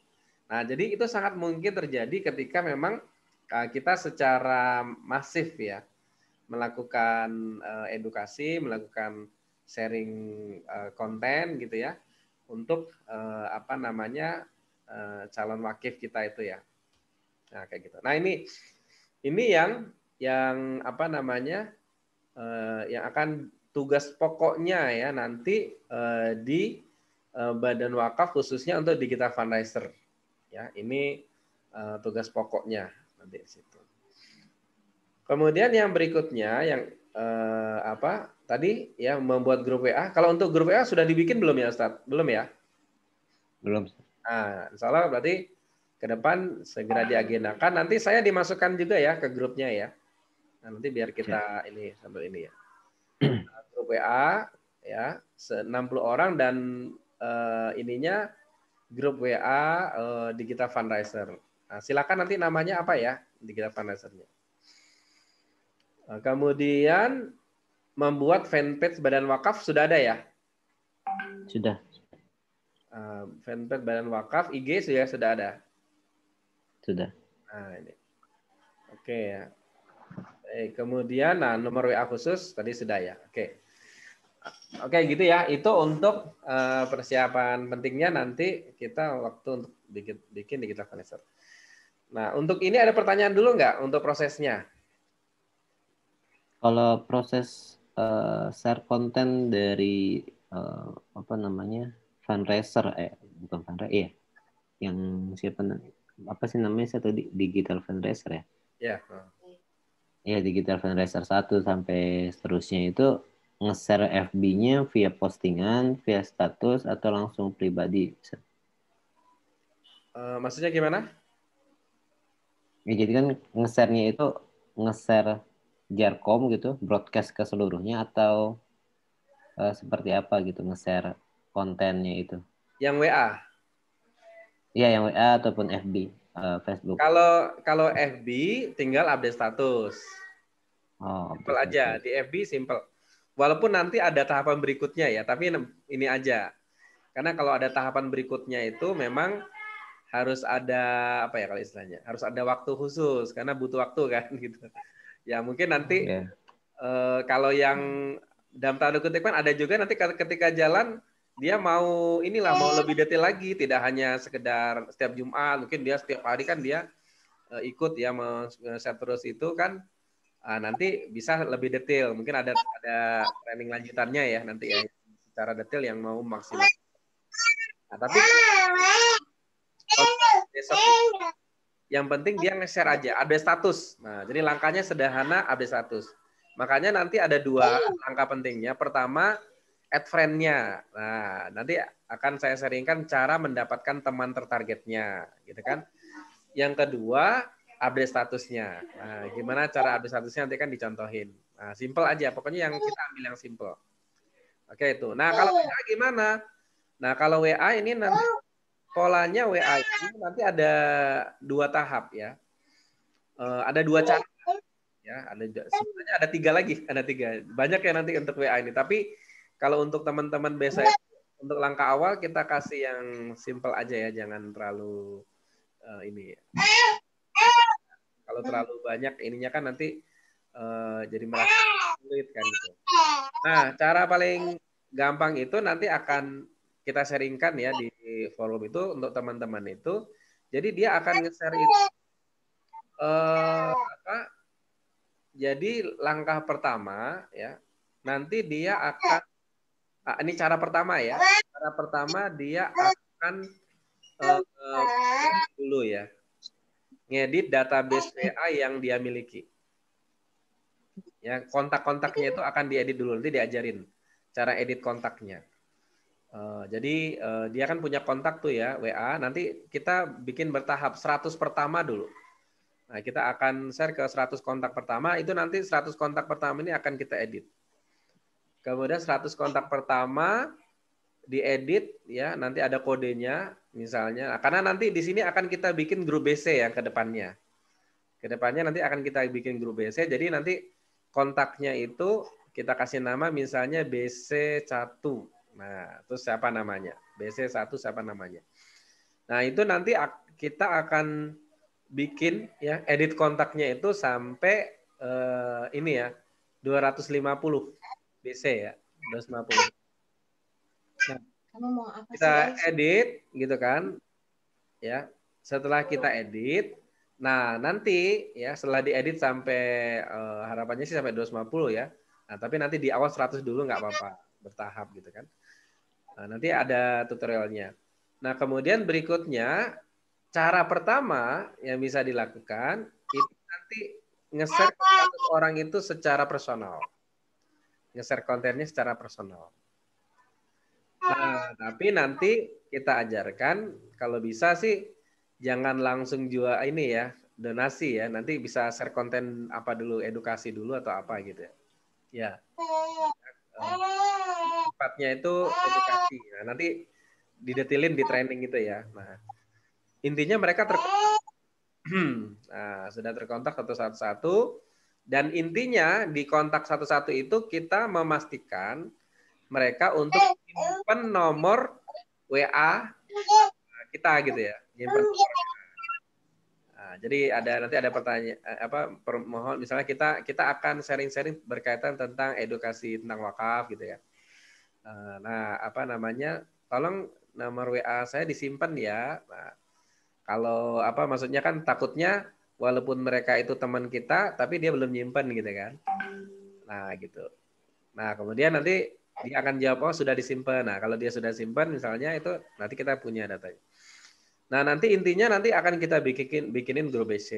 Nah, jadi itu sangat mungkin terjadi ketika memang kita secara masif ya melakukan edukasi, melakukan sharing konten gitu ya untuk apa namanya calon wakif kita itu ya. Nah, kayak gitu. Nah, ini yang apa namanya yang akan tugas pokoknya ya nanti di Badan Wakaf khususnya untuk digital fundraiser. Ya, ini tugas pokoknya nanti di situ. Kemudian yang berikutnya yang apa tadi ya membuat grup WA. Kalau untuk grup WA sudah dibikin belum ya Ustaz? Belum ya? Belum. Nah, insya Allah berarti ke depan segera diagendakan. Nanti saya dimasukkan juga ya ke grupnya ya. Nah, nanti biar kita ini sambil ini ya. Grup WA ya 60 orang dan ininya grup WA digital fundraiser. Nah, silakan nanti namanya apa ya digital fundraisernya. Kemudian membuat fanpage Badan Wakaf sudah ada ya? Sudah. Fanpage Badan Wakaf IG sudah ada. Sudah. Nah, ini. Oke ya. Kemudian nah nomor WA khusus tadi sudah ya. Oke. Oke gitu ya. Itu untuk persiapan pentingnya nanti kita waktu untuk bikin digital fundraiser. Nah, untuk ini ada pertanyaan dulu nggak untuk prosesnya? Kalau proses share konten dari apa namanya fundraiser, bukan fundraiser, iya, yang siapa apa sih namanya saya tadi digital fundraiser ya? Ya. Iya digital fundraiser 1 sampai seterusnya itu nge-share FB-nya via postingan, via status atau langsung pribadi. Maksudnya gimana? Ya, jadi kan nge-share-nya itu nge-share Jarkom gitu, broadcast ke seluruhnya atau seperti apa gitu nge-share kontennya itu? Yang WA. Iya yang WA ataupun FB, Facebook. Kalau FB tinggal update status. Oh, Simple aja di FB simple. Walaupun nanti ada tahapan berikutnya ya, tapi ini aja. Karena kalau ada tahapan berikutnya itu memang harus ada apa ya kalau istilahnya? Harus ada waktu khusus karena butuh waktu kan gitu. Ya mungkin nanti kalau yang dalam tanda kutip kan ada juga nanti ketika jalan dia mau inilah mau lebih detail lagi, tidak hanya sekedar setiap Jumat, mungkin dia setiap hari kan dia ikut ya share terus itu kan nanti bisa lebih detail. Mungkin ada training lanjutannya ya nanti ya secara detail yang mau maksimal. Nah, tapi besok yang penting dia nge-share aja, update status. Nah, jadi langkahnya sederhana, update status. Makanya nanti ada 2 langkah pentingnya. Pertama, add friend-nya. Nah, nanti akan saya sharingkan cara mendapatkan teman tertargetnya, gitu kan. Yang kedua, update statusnya. Nah, gimana cara update statusnya nanti kan dicontohin. Nah, simple aja, pokoknya yang kita ambil yang simple. Oke itu. Nah, kalau WA gimana? Nah, kalau WA ini nanti polanya WA ini nanti ada 2 tahap ya. Ada 2 cara ya, sebenarnya ada 3 lagi, ada 3. Banyak ya nanti untuk WA ini, tapi kalau untuk teman-teman biasa untuk langkah awal kita kasih yang simple aja ya, jangan terlalu ini. Kalau terlalu banyak ininya kan nanti jadi merasa sulit kan gitu. Nah, cara paling gampang itu nanti akan kita sharingkan ya di forum itu untuk teman-teman itu. Jadi dia akan nge-share itu apa? Jadi langkah pertama ya, nanti dia akan ini cara pertama ya. Cara pertama dia akan dulu ya, ngedit database WA yang dia miliki. Ya, kontak-kontaknya itu akan diedit dulu, nanti diajarin cara edit kontaknya. Jadi dia kan punya kontak tuh ya WA, nanti kita bikin bertahap 100 pertama dulu. Nah, kita akan share ke 100 kontak pertama, itu nanti 100 kontak pertama ini akan kita edit. Kemudian 100 kontak pertama diedit ya, nanti ada kodenya misalnya. Karena nanti di sini akan kita bikin grup BC ya ke depannya. Ke depannya nanti akan kita bikin grup BC, jadi nanti kontaknya itu kita kasih nama misalnya BC1. Nah, terus siapa namanya? BC1 siapa namanya? Nah, itu nanti kita akan bikin ya edit kontaknya itu sampai ini ya 250 BC ya, 250. Nah, kita edit gitu kan. Ya. Setelah kita edit, nah nanti ya setelah diedit sampai harapannya sih sampai 250 ya. Nah, tapi nanti di awal 100 dulu nggak apa-apa, bertahap gitu kan. Nah, nanti ada tutorialnya. Nah, kemudian berikutnya cara pertama yang bisa dilakukan itu nanti nge-share ke orang itu secara personal. Nge-share kontennya secara personal. Nah, tapi nanti kita ajarkan kalau bisa sih jangan langsung jual ini ya, donasi ya. Nanti bisa share konten apa dulu, edukasi dulu atau apa gitu ya. Ya. Sifatnya itu edukasi. Nah, nanti didetilin di training gitu ya. Nah, intinya mereka nah, sudah terkontak satu-satu dan intinya di kontak satu-satu itu kita memastikan mereka untuk simpan nomor WA kita gitu ya. Simpan nomor WA. Nah, jadi nanti ada pertanyaan mohon misalnya kita akan sharing-sharing berkaitan tentang edukasi tentang wakaf gitu ya. Nah, apa namanya? Tolong nomor WA saya disimpan ya. Nah, kalau apa maksudnya kan takutnya walaupun mereka itu teman kita tapi dia belum nyimpen gitu kan. Nah, gitu. Nah, kemudian nanti dia akan jawab oh sudah disimpan. Nah, kalau dia sudah simpan misalnya itu nanti kita punya datanya. Nah, nanti intinya nanti akan kita bikinin grup BC.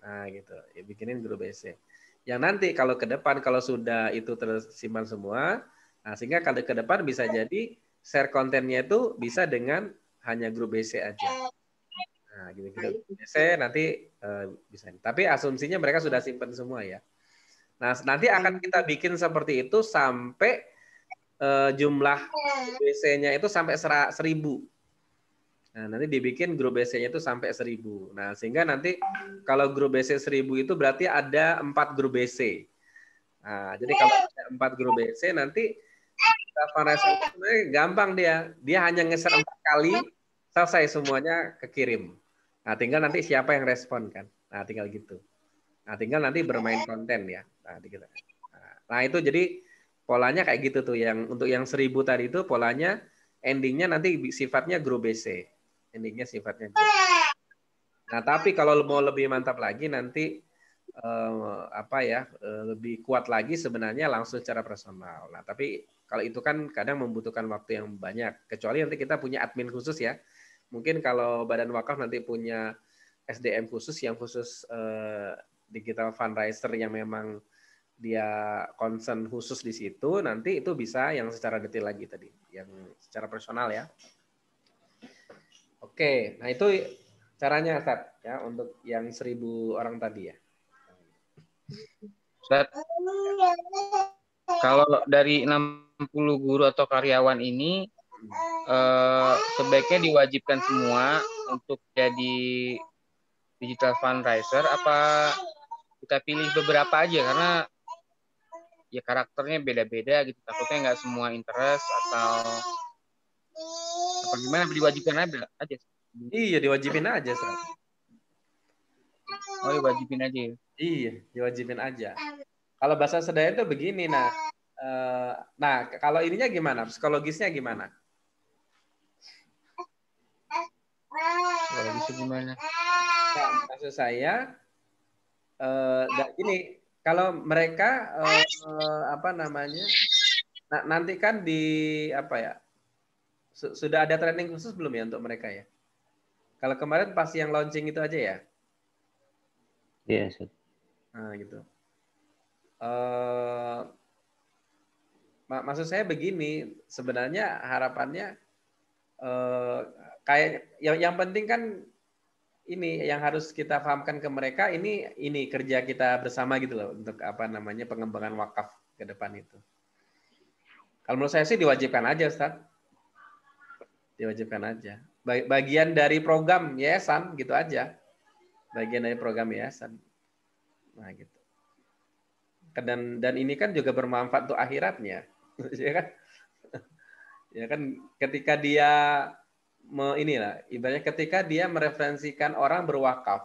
Nah, gitu. Ya, bikinin grup BC. Yang nanti kalau ke depan kalau sudah itu tersimpan semua, nah sehingga kalau ke depan bisa jadi share kontennya itu bisa dengan hanya grup BC aja. Nah, gitu-gitu. BC nanti bisa. Tapi asumsinya mereka sudah simpan semua ya. Nah, nanti akan kita bikin seperti itu sampai jumlah BC-nya itu sampai 1000. Nah, nanti dibikin grup BC-nya itu sampai 1000. Nah, sehingga nanti kalau grup BC 1000 itu berarti ada 4 grup BC. Nah, jadi kalau ada 4 grup BC nanti fundraising sebenarnya gampang dia. Dia hanya nge-share 4 kali, selesai semuanya kekirim. Nah, tinggal nanti siapa yang respon kan. Nah, tinggal gitu. Nah, tinggal nanti bermain konten ya. Nah, itu jadi polanya kayak gitu tuh. Yang untuk yang 1000 tadi itu polanya endingnya nanti sifatnya grup BC. Endingnya sifatnya grup. Nah, tapi kalau mau lebih mantap lagi nanti lebih kuat lagi sebenarnya langsung secara personal. Nah, tapi kalau itu kan kadang membutuhkan waktu yang banyak. Kecuali nanti kita punya admin khusus ya. Mungkin kalau Badan Wakaf nanti punya SDM khusus yang khusus digital fundraiser yang memang dia concern khusus di situ, nanti itu bisa yang secara detail lagi tadi, yang secara personal ya. Oke, nah itu caranya Ustaz ya untuk yang 1.000 orang tadi ya. Ustaz, kalau dari 60 guru atau karyawan ini sebaiknya diwajibkan semua untuk jadi digital fundraiser apa kita pilih beberapa aja karena ya karakternya beda-beda gitu, takutnya nggak semua interest atau apa gimana, diwajibkan aja. Iya, diwajibin aja Ustaz. Oh, diwajibin aja ya? Iya, diwajibin aja. Kalau bahasa Sedaya itu begini, nah kalau ininya gimana? Psikologisnya gimana? Psikologisnya gimana? Nah, maksud saya, gini, kalau mereka apa namanya, nanti kan di apa ya, sudah ada training khusus belum ya untuk mereka ya? Kalau kemarin pas yang launching itu aja ya? Iya, Ustaz. Nah, gitu. Maksud saya begini, sebenarnya harapannya kayak yang penting kan ini yang harus kita pahamkan ke mereka ini kerja kita bersama gitu loh untuk apa namanya pengembangan wakaf ke depan itu. Kalau menurut saya sih diwajibkan aja, Ustaz. Diwajibkan aja. Bagian dari program yayasan gitu aja. Bagian dari program yayasan. Nah, gitu. Dan ini kan juga bermanfaat untuk akhiratnya. Ya kan? Ya kan ketika dia ibaratnya ketika dia mereferensikan orang berwakaf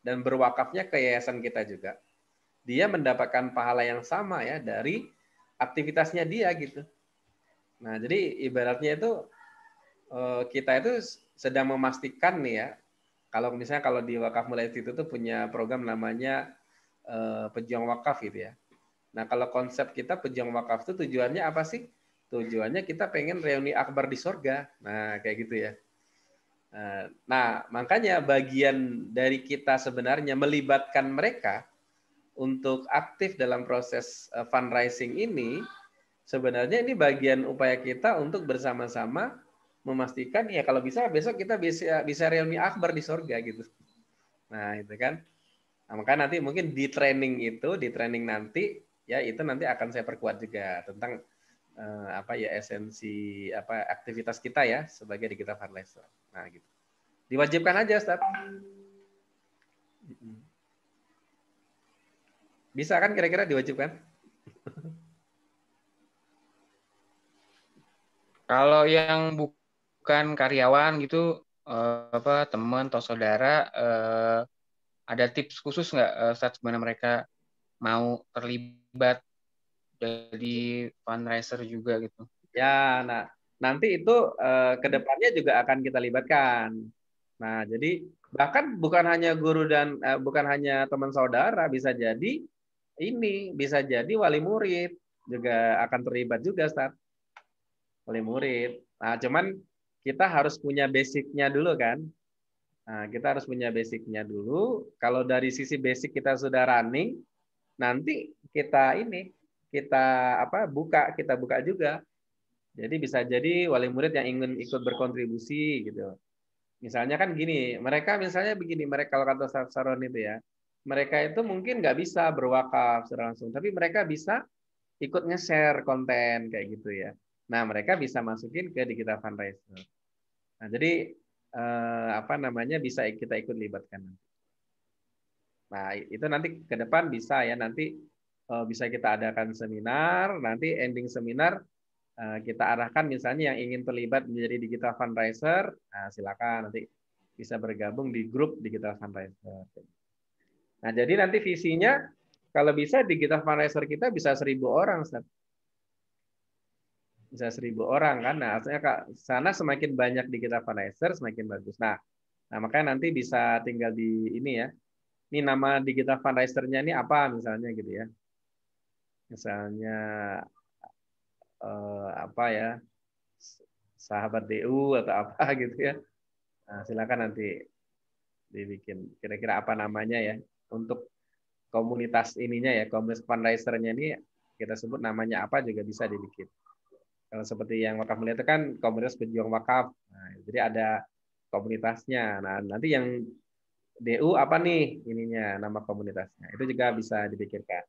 dan berwakafnya ke yayasan kita juga, dia mendapatkan pahala yang sama ya dari aktivitasnya dia gitu. Nah, jadi ibaratnya itu kita itu sedang memastikan nih ya, kalau misalnya kalau di Wakaf Mulai itu tuh punya program namanya pejuang wakaf gitu ya. Nah, kalau konsep kita pejuang wakaf itu tujuannya apa sih? Tujuannya kita pengen reuni akbar di sorga. Nah, kayak gitu ya. Nah, makanya bagian dari kita sebenarnya melibatkan mereka untuk aktif dalam proses fundraising ini, sebenarnya ini bagian upaya kita untuk bersama-sama memastikan ya kalau bisa besok kita bisa reuni akbar di sorga gitu. Nah, itu kan. Nah, maka nanti mungkin di training nanti ya itu nanti akan saya perkuat juga tentang apa ya esensi apa aktivitas kita ya sebagai digital fundraiser. Nah, gitu. Diwajibkan aja, Ustaz. Bisa kan kira-kira diwajibkan? Kalau yang bukan karyawan gitu, apa teman atau saudara, ada tips khusus nggak saat mana mereka mau terlibat jadi fundraiser juga gitu? Ya, nah nanti itu ke depannya juga akan kita libatkan. Nah, jadi bahkan bukan hanya guru dan bukan hanya teman saudara, bisa jadi wali murid juga akan terlibat juga, Ustaz. Wali murid. Nah, cuman kita harus punya basicnya dulu kan. Nah, kita harus punya basicnya dulu. Kalau dari sisi basic kita sudah running, nanti kita kita buka juga. Jadi bisa jadi wali murid yang ingin ikut berkontribusi gitu. Misalnya kan gini, mereka kalau kata Ustaz Saron itu ya, mereka itu mungkin nggak bisa berwakaf secara langsung, tapi mereka bisa ikut nge-share konten kayak gitu ya. Nah, mereka bisa masukin ke digital fundraiser. Nah, jadi apa namanya bisa kita ikut libatkan. Nah, itu nanti ke depan bisa ya nanti bisa kita adakan seminar, nanti ending seminar kita arahkan misalnya yang ingin terlibat menjadi digital fundraiser, nah silakan nanti bisa bergabung di grup digital fundraiser. Nah, jadi nanti visinya kalau bisa digital fundraiser kita bisa 1.000 orang, Ustaz. Bisa 1.000 orang kan. Nah, artinya sana semakin banyak digital fundraiser semakin bagus. Nah, makanya nanti bisa tinggal di ini ya. Ini nama digital fundraiser-nya ini apa misalnya gitu ya. Misalnya apa ya? Sahabat DU atau apa gitu ya. Nah, silakan nanti dibikin kira-kira apa namanya ya untuk komunitas ininya ya, komunitas fundraiser-nya ini kita sebut namanya apa juga bisa dibikin. Kalau seperti yang wakaf mulia itu kan komunitas pejuang wakaf. Nah, jadi ada komunitasnya. Nah, nanti yang DU apa nih ininya nama komunitasnya. Itu juga bisa dipikirkan.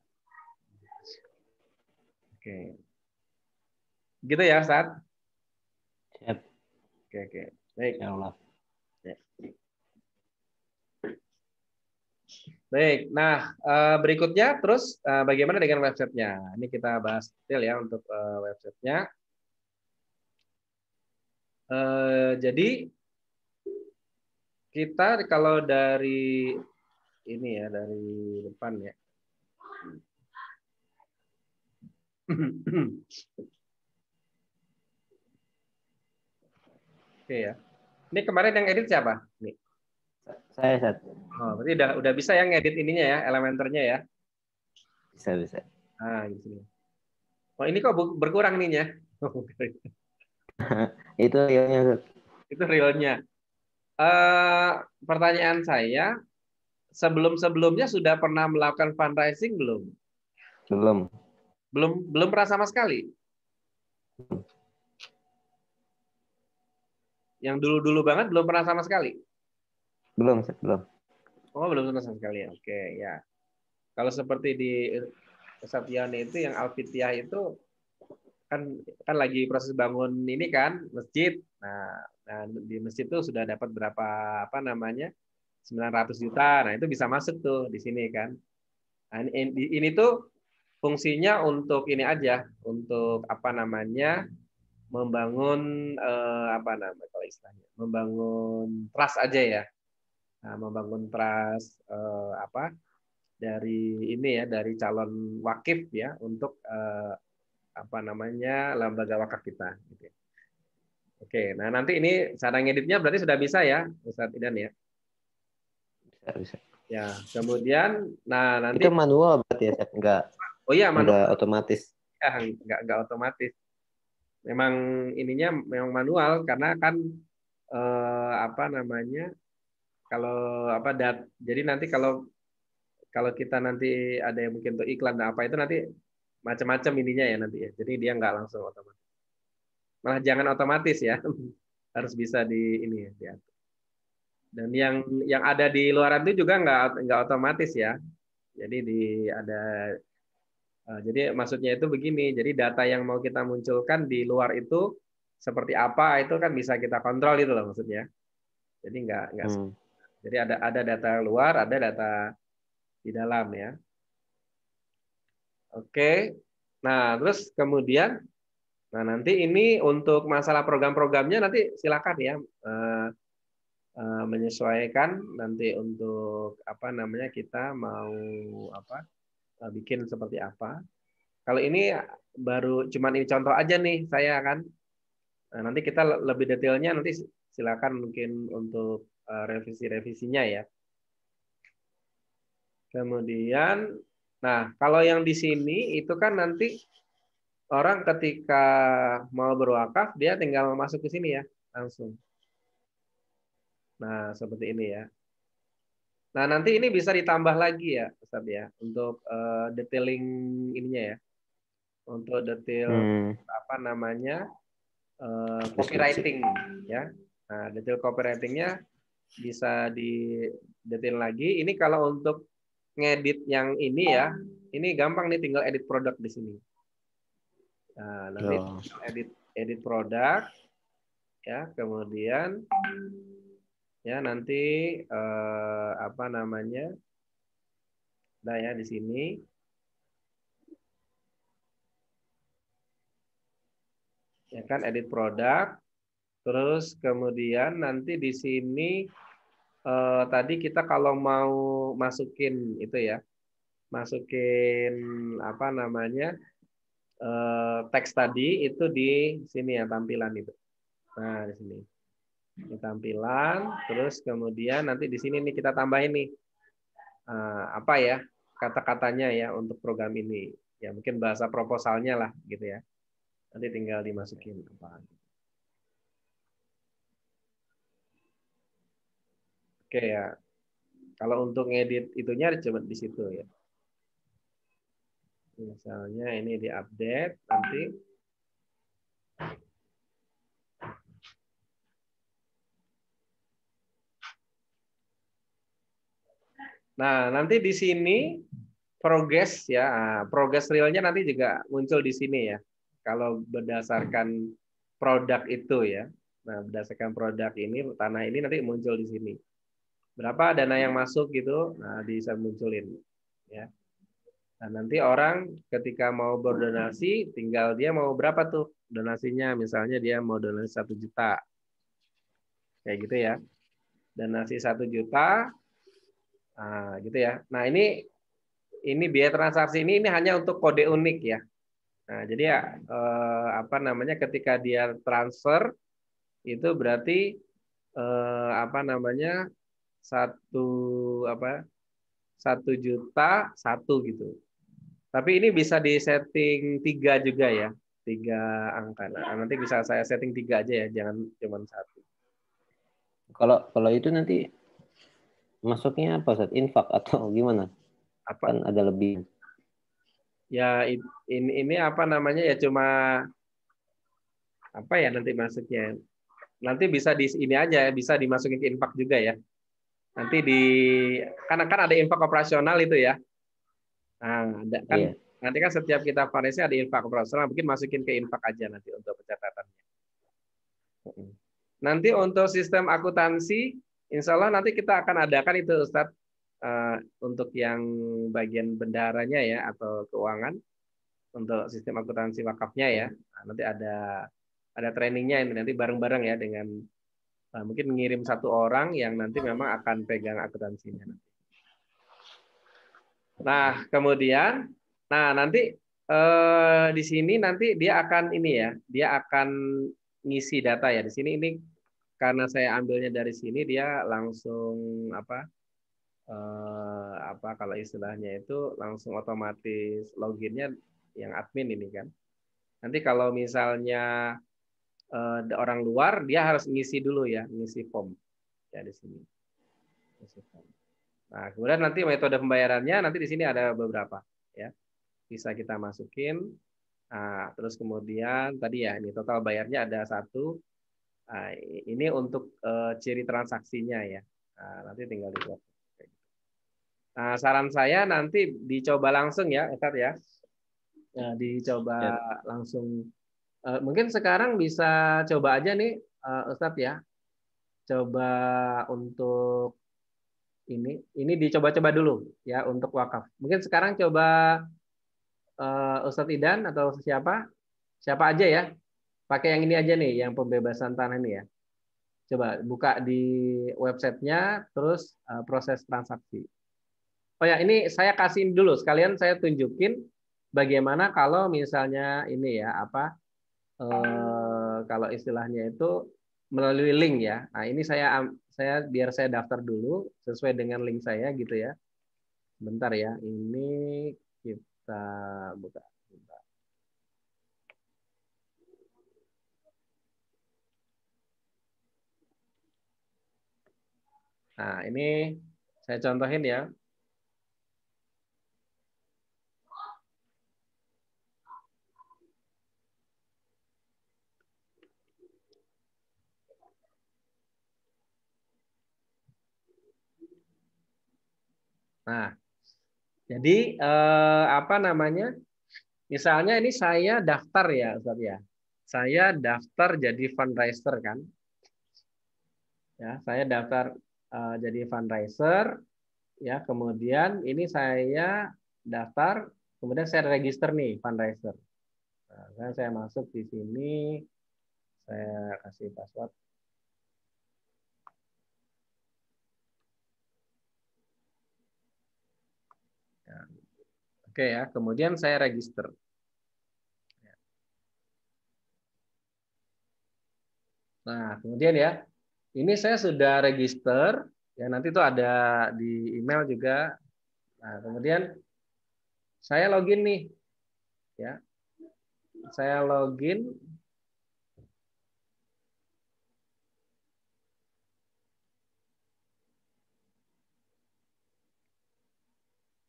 Oke. Gitu ya, Ustaz? Siap. Oke. Baik. Ya Allah. Ya. Baik. Nah, berikutnya terus bagaimana dengan websitenya? Ini kita bahas detail ya untuk websitenya. Jadi kita kalau dari ini ya, dari depan ya. Oke ya. Ini kemarin yang edit siapa? Nih. Saya Sat. Oh, berarti udah bisa yang ngedit ininya ya, Elementornya ya. Bisa. Ah, gitu. Oh, ini kok berkurang ininya. Itu realnya Sat. Itu realnya. Pertanyaan saya, sebelum-sebelumnya sudah pernah melakukan fundraising belum? Belum. Belum pernah sama sekali. Yang dulu-dulu banget belum pernah sama sekali. Belum Sat, belum. Oh, belum pernah sama sekali. Oke, ya. Kalau seperti di Satyani itu yang Alfitiah itu kan lagi proses bangun ini kan masjid. Nah, di masjid itu sudah dapat berapa apa namanya 900 juta. Nah, itu bisa masuk tuh di sini kan. Nah, ini tuh fungsinya untuk ini aja, untuk apa namanya membangun apa namanya kalau istilahnya, membangun trust aja ya. Nah, membangun trust apa dari ini ya, dari calon wakif ya untuk apa namanya lembaga wakaf kita. Gitu. Oke, nah nanti ini cara ngeditnya berarti sudah bisa ya, Ustadz Idan ya. Bisa. Ya, kemudian, nah nanti. Itu manual berarti ya Sat, Oh iya, manual. Enggak otomatis. Ya, nggak otomatis. Memang ininya memang manual karena kan apa namanya kalau apa jadi nanti kalau kita nanti ada yang mungkin untuk iklan dan apa itu nanti macam-macam ininya ya nanti ya. Jadi dia nggak langsung otomatis. Malah jangan otomatis ya. Harus bisa di ini ya diatur. Dan yang ada di luaran itu juga nggak otomatis ya. Jadi jadi maksudnya itu begini. Jadi data yang mau kita munculkan di luar itu seperti apa itu kan bisa kita kontrol itu loh maksudnya. Jadi nggak. Jadi ada data luar, ada data di dalam ya. Oke. Nah, terus kemudian nah nanti ini untuk masalah program-programnya nanti silakan ya menyesuaikan nanti untuk apa namanya kita mau apa bikin seperti apa. Kalau ini baru cuman ini contoh aja nih saya kan. Nah, nanti kita lebih detailnya nanti silakan mungkin untuk revisi-revisinya ya. Kemudian, nah kalau yang di sini itu kan nanti orang ketika mau berwakaf dia tinggal masuk ke sini ya langsung. Nah seperti ini ya. Nah nanti ini bisa ditambah lagi ya Ustaz ya untuk detailing ininya ya. Untuk detail apa namanya copywriting ya. Nah detail copywritingnya bisa di detail lagi. Ini kalau untuk ngedit yang ini ya, ini gampang nih tinggal edit produk di sini. Nah, nanti edit produk ya, kemudian ya nanti apa namanya? Nah ya di sini ya kan edit produk, terus kemudian nanti di sini tadi kita kalau mau masukin itu ya, masukin apa namanya teks tadi itu di sini ya tampilan itu. Nah di sini. Di tampilan, terus kemudian nanti di sini nih kita tambahin nih apa ya kata-katanya ya untuk program ini. Ya mungkin bahasa proposalnya lah gitu ya. Nanti tinggal dimasukin apa. Oke ya. Kalau untuk ngedit itunya coba di situ ya. Misalnya ini diupdate nanti. Nah, nanti di sini progress ya, progress realnya nanti juga muncul di sini ya. Kalau berdasarkan produk itu ya. Nah, berdasarkan produk ini, tanah ini nanti muncul di sini. Berapa dana yang masuk gitu, nah bisa munculin ya. Nah, nanti orang ketika mau berdonasi, tinggal dia mau berapa tuh donasinya. Misalnya dia mau donasi 1 juta, kayak gitu ya. Donasi 1 juta, nah, gitu ya. Nah ini biaya transaksi ini hanya untuk kode unik ya. Nah jadi ya apa namanya ketika dia transfer itu berarti apa namanya satu apa 1 juta satu gitu. Tapi ini bisa disetting 3 juga ya, 3 angka. Nah, nanti bisa saya setting 3 aja ya, jangan cuma 1. Kalau itu nanti masuknya apa, Ustaz? Infak atau gimana? Apa? Kan ada lebih. Ya ini apa namanya ya cuma apa ya nanti masuknya. Nanti bisa di ini aja, bisa dimasukin ke infak juga ya. Nanti kan ada infak operasional itu ya. Nah, ada kan Iya. nanti kan setiap kita fundraising ada infak operasional, mungkin masukin ke infak aja nanti untuk pencatatannya. Nanti untuk sistem akuntansi, insya Allah nanti kita akan adakan itu Ustadz, untuk yang bagian bendaharanya ya atau keuangan untuk sistem akuntansi wakafnya ya. Nah, nanti ada trainingnya ini nanti bareng-bareng ya dengan mungkin mengirim 1 orang yang nanti memang akan pegang akuntansinya. Nah kemudian, nah nanti di sini nanti dia akan ini ya, dia akan ngisi data ya di sini ini karena saya ambilnya dari sini dia langsung apa kalau istilahnya itu langsung otomatis loginnya yang admin ini kan. Nanti kalau misalnya orang luar dia harus ngisi dulu ya, ngisi form ya di sini. Ngisi form. Nah, kemudian nanti metode pembayarannya nanti di sini ada beberapa ya. Bisa kita masukin. Nah, terus kemudian tadi ya ini total bayarnya ada 1. Nah, ini untuk ciri transaksinya ya. Nah, nanti tinggal dibuat. Nah, saran saya nanti dicoba langsung ya, Ustadz ya. Ya, dicoba Ya. langsung. Mungkin sekarang bisa coba aja nih, Ustadz ya. Coba untuk ini dicoba-coba dulu ya untuk wakaf. Mungkin sekarang coba Ustadz Idan atau siapa aja ya. Pakai yang ini aja nih, yang pembebasan tanah ini ya. Coba buka di websitenya, terus proses transaksi. Oh ya, ini saya kasihin dulu, sekalian saya tunjukin bagaimana kalau misalnya ini ya, kalau istilahnya itu melalui link ya. Nah, ini saya biar saya daftar dulu sesuai dengan link saya gitu ya. Bentar ya, ini kita buka. Nah, ini saya contohin ya. Nah, jadi apa namanya? Misalnya ini saya daftar ya, Ustaz ya. Saya daftar jadi fundraiser kan. Ya, saya daftar jadi fundraiser ya. Kemudian ini saya daftar, kemudian saya register nih fundraiser. Nah, saya masuk di sini, saya kasih password. Ya. Oke ya, kemudian saya register. Nah, kemudian ya, ini saya sudah register, ya nanti itu ada di email juga. Nah, kemudian saya login nih, ya. Saya login.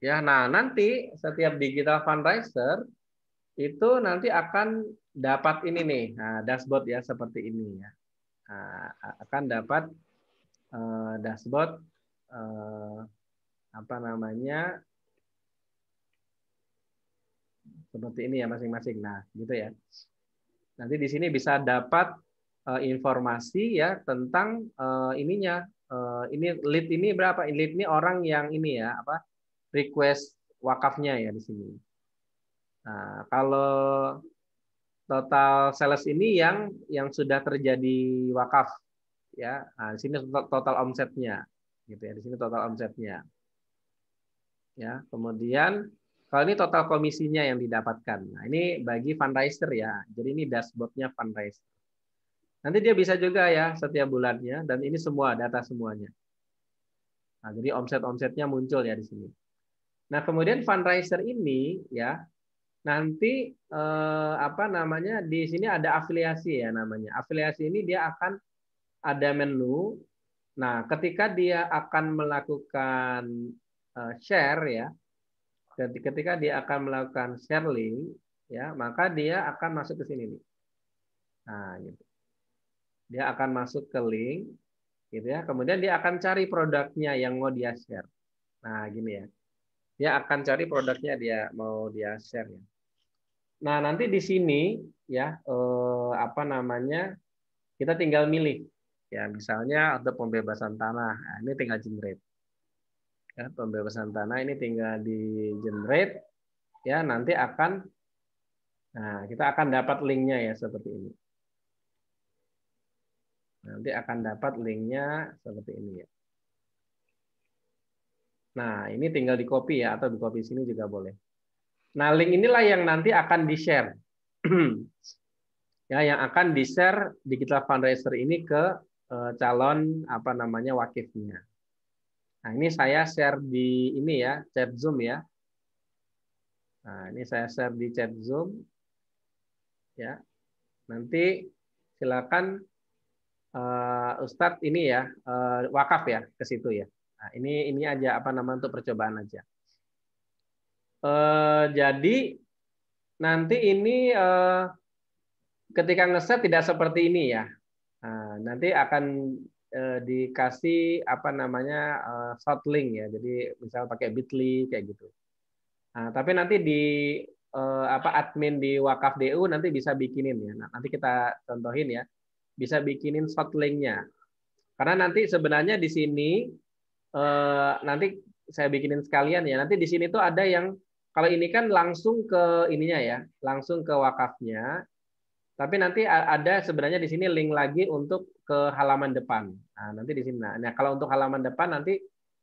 Ya, nah nanti setiap digital fundraiser itu nanti akan dapat ini nih, nah, dashboard ya seperti ini ya. Nah, akan dapat dashboard apa namanya seperti ini ya masing-masing. Nah, gitu ya. Nanti di sini bisa dapat informasi ya tentang ininya. Ini lead ini berapa? Lead ini orang yang ini ya apa? Request wakafnya ya di sini. Nah, kalau total sales ini yang sudah terjadi wakaf ya. Nah, di sini total omsetnya gitu ya. Di sini total omsetnya. Ya, kemudian kalau ini total komisinya yang didapatkan. Nah, ini bagi fundraiser ya. Jadi ini dashboardnya fundraiser. Nanti dia bisa juga ya setiap bulannya dan ini semua data semuanya. Nah, jadi omset-omsetnya muncul ya di sini. Nah, kemudian fundraiser ini ya nanti apa namanya di sini ada afiliasi ya namanya. Afiliasi ini dia akan ada menu. Nah, ketika dia akan melakukan share ya, ketika dia akan melakukan share link ya, maka dia akan masuk ke sini nih. Nah, gitu. Dia akan masuk ke link gitu ya. Kemudian dia akan cari produknya yang mau dia share. Nah, gini ya. Dia akan cari produknya dia mau dia share ya. Nah, nanti di sini ya apa namanya? Kita tinggal milih ya, misalnya untuk pembebasan tanah. Nah, ini tinggal generate. Ya, pembebasan tanah ini tinggal di generate ya, nanti akan kita akan dapat linknya ya seperti ini. Nanti akan dapat linknya seperti ini ya. Nah, ini tinggal di copy ya, atau di copy sini juga boleh. Nah, link inilah yang nanti akan di-share. Ya, yang akan di-share digital fundraiser ini ke calon apa namanya wakifnya. Nah, ini saya share di ini ya, chat Zoom ya. Nah, ini saya share di chat Zoom. Ya. Nanti silakan Ustadz ini ya, wakaf ya ke situ ya. Nah, ini aja apa namanya untuk percobaan aja. Jadi nanti ini ketika ngeset tidak seperti ini ya. Nah, nanti akan dikasih apa namanya short link ya. Jadi misal pakai Bitly kayak gitu. Nah, tapi nanti di apa admin di Wakaf DU nanti bisa bikinin ya. Nah, nanti kita contohin ya. Bisa bikinin short linknya. Karena nanti sebenarnya di sini nanti saya bikinin sekalian ya. Nanti di sini tuh ada yang kalau ini kan langsung ke ininya ya, langsung ke wakafnya. Tapi nanti ada sebenarnya di sini link lagi untuk ke halaman depan. Nah, nanti di sini. Nah, kalau untuk halaman depan nanti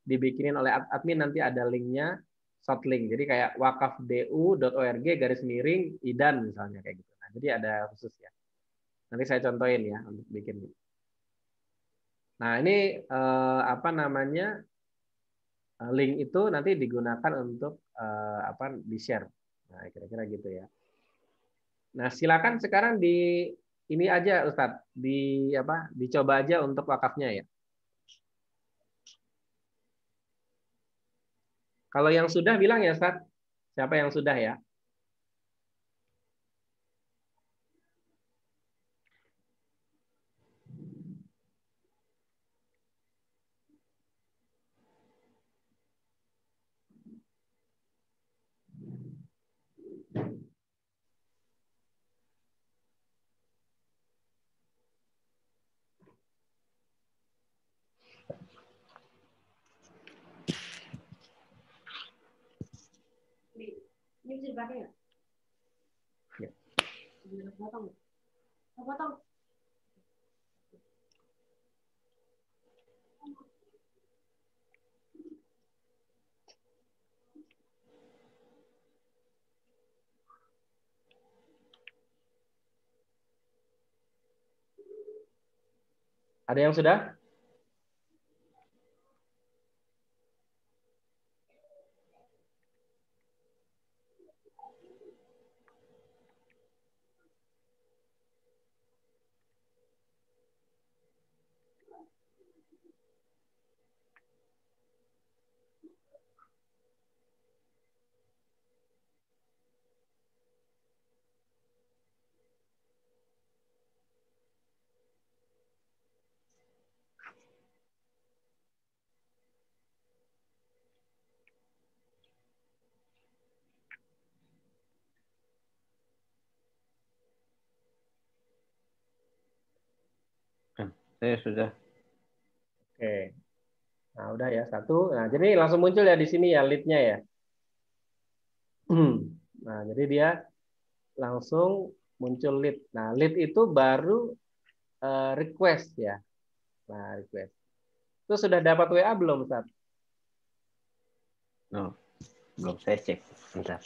dibikinin oleh admin nanti ada linknya short link. Jadi kayak wakafdu.org garis miring idan misalnya kayak gitu. Nah, jadi ada khusus ya. Nanti saya contohin ya untuk bikin. Nah, ini apa namanya? Link itu nanti digunakan untuk apa di-share. Nah, kira-kira gitu ya. Nah, silakan sekarang di ini aja Ustadz, di apa? Dicoba aja untuk wakafnya ya. Kalau yang sudah bilang ya Ustadz, siapa yang sudah ya? Ini bisa dipakai nggak? Ya. Potong. Potong. Ada yang sudah? Sudah. Oke. Nah, udah ya, satu. Nah, jadi langsung muncul ya di sini ya lead-nya ya. Nah, jadi dia langsung muncul lead. Nah, lead itu baru request ya. Nah, request. Itu sudah dapat WA belum, Ustaz? No, belum saya cek. Bentar.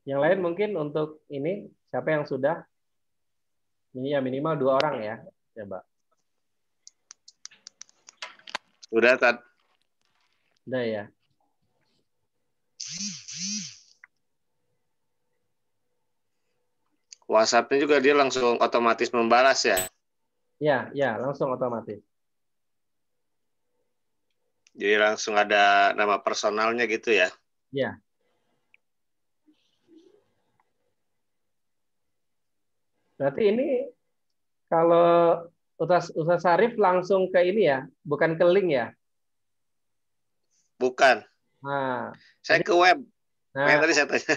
Yang lain mungkin untuk ini, siapa yang sudah? Ini ya minimal 2 orang ya. Coba. Udah, Tat. Udah ya. WhatsApp-nya juga dia langsung otomatis membalas ya. Ya, langsung otomatis. Jadi langsung ada nama personalnya gitu ya. Ya. Berarti ini kalau Ustaz Sarif langsung ke ini ya, bukan ke link ya? Bukan. Nah, Saya ke web. nah Tadi saya tanya.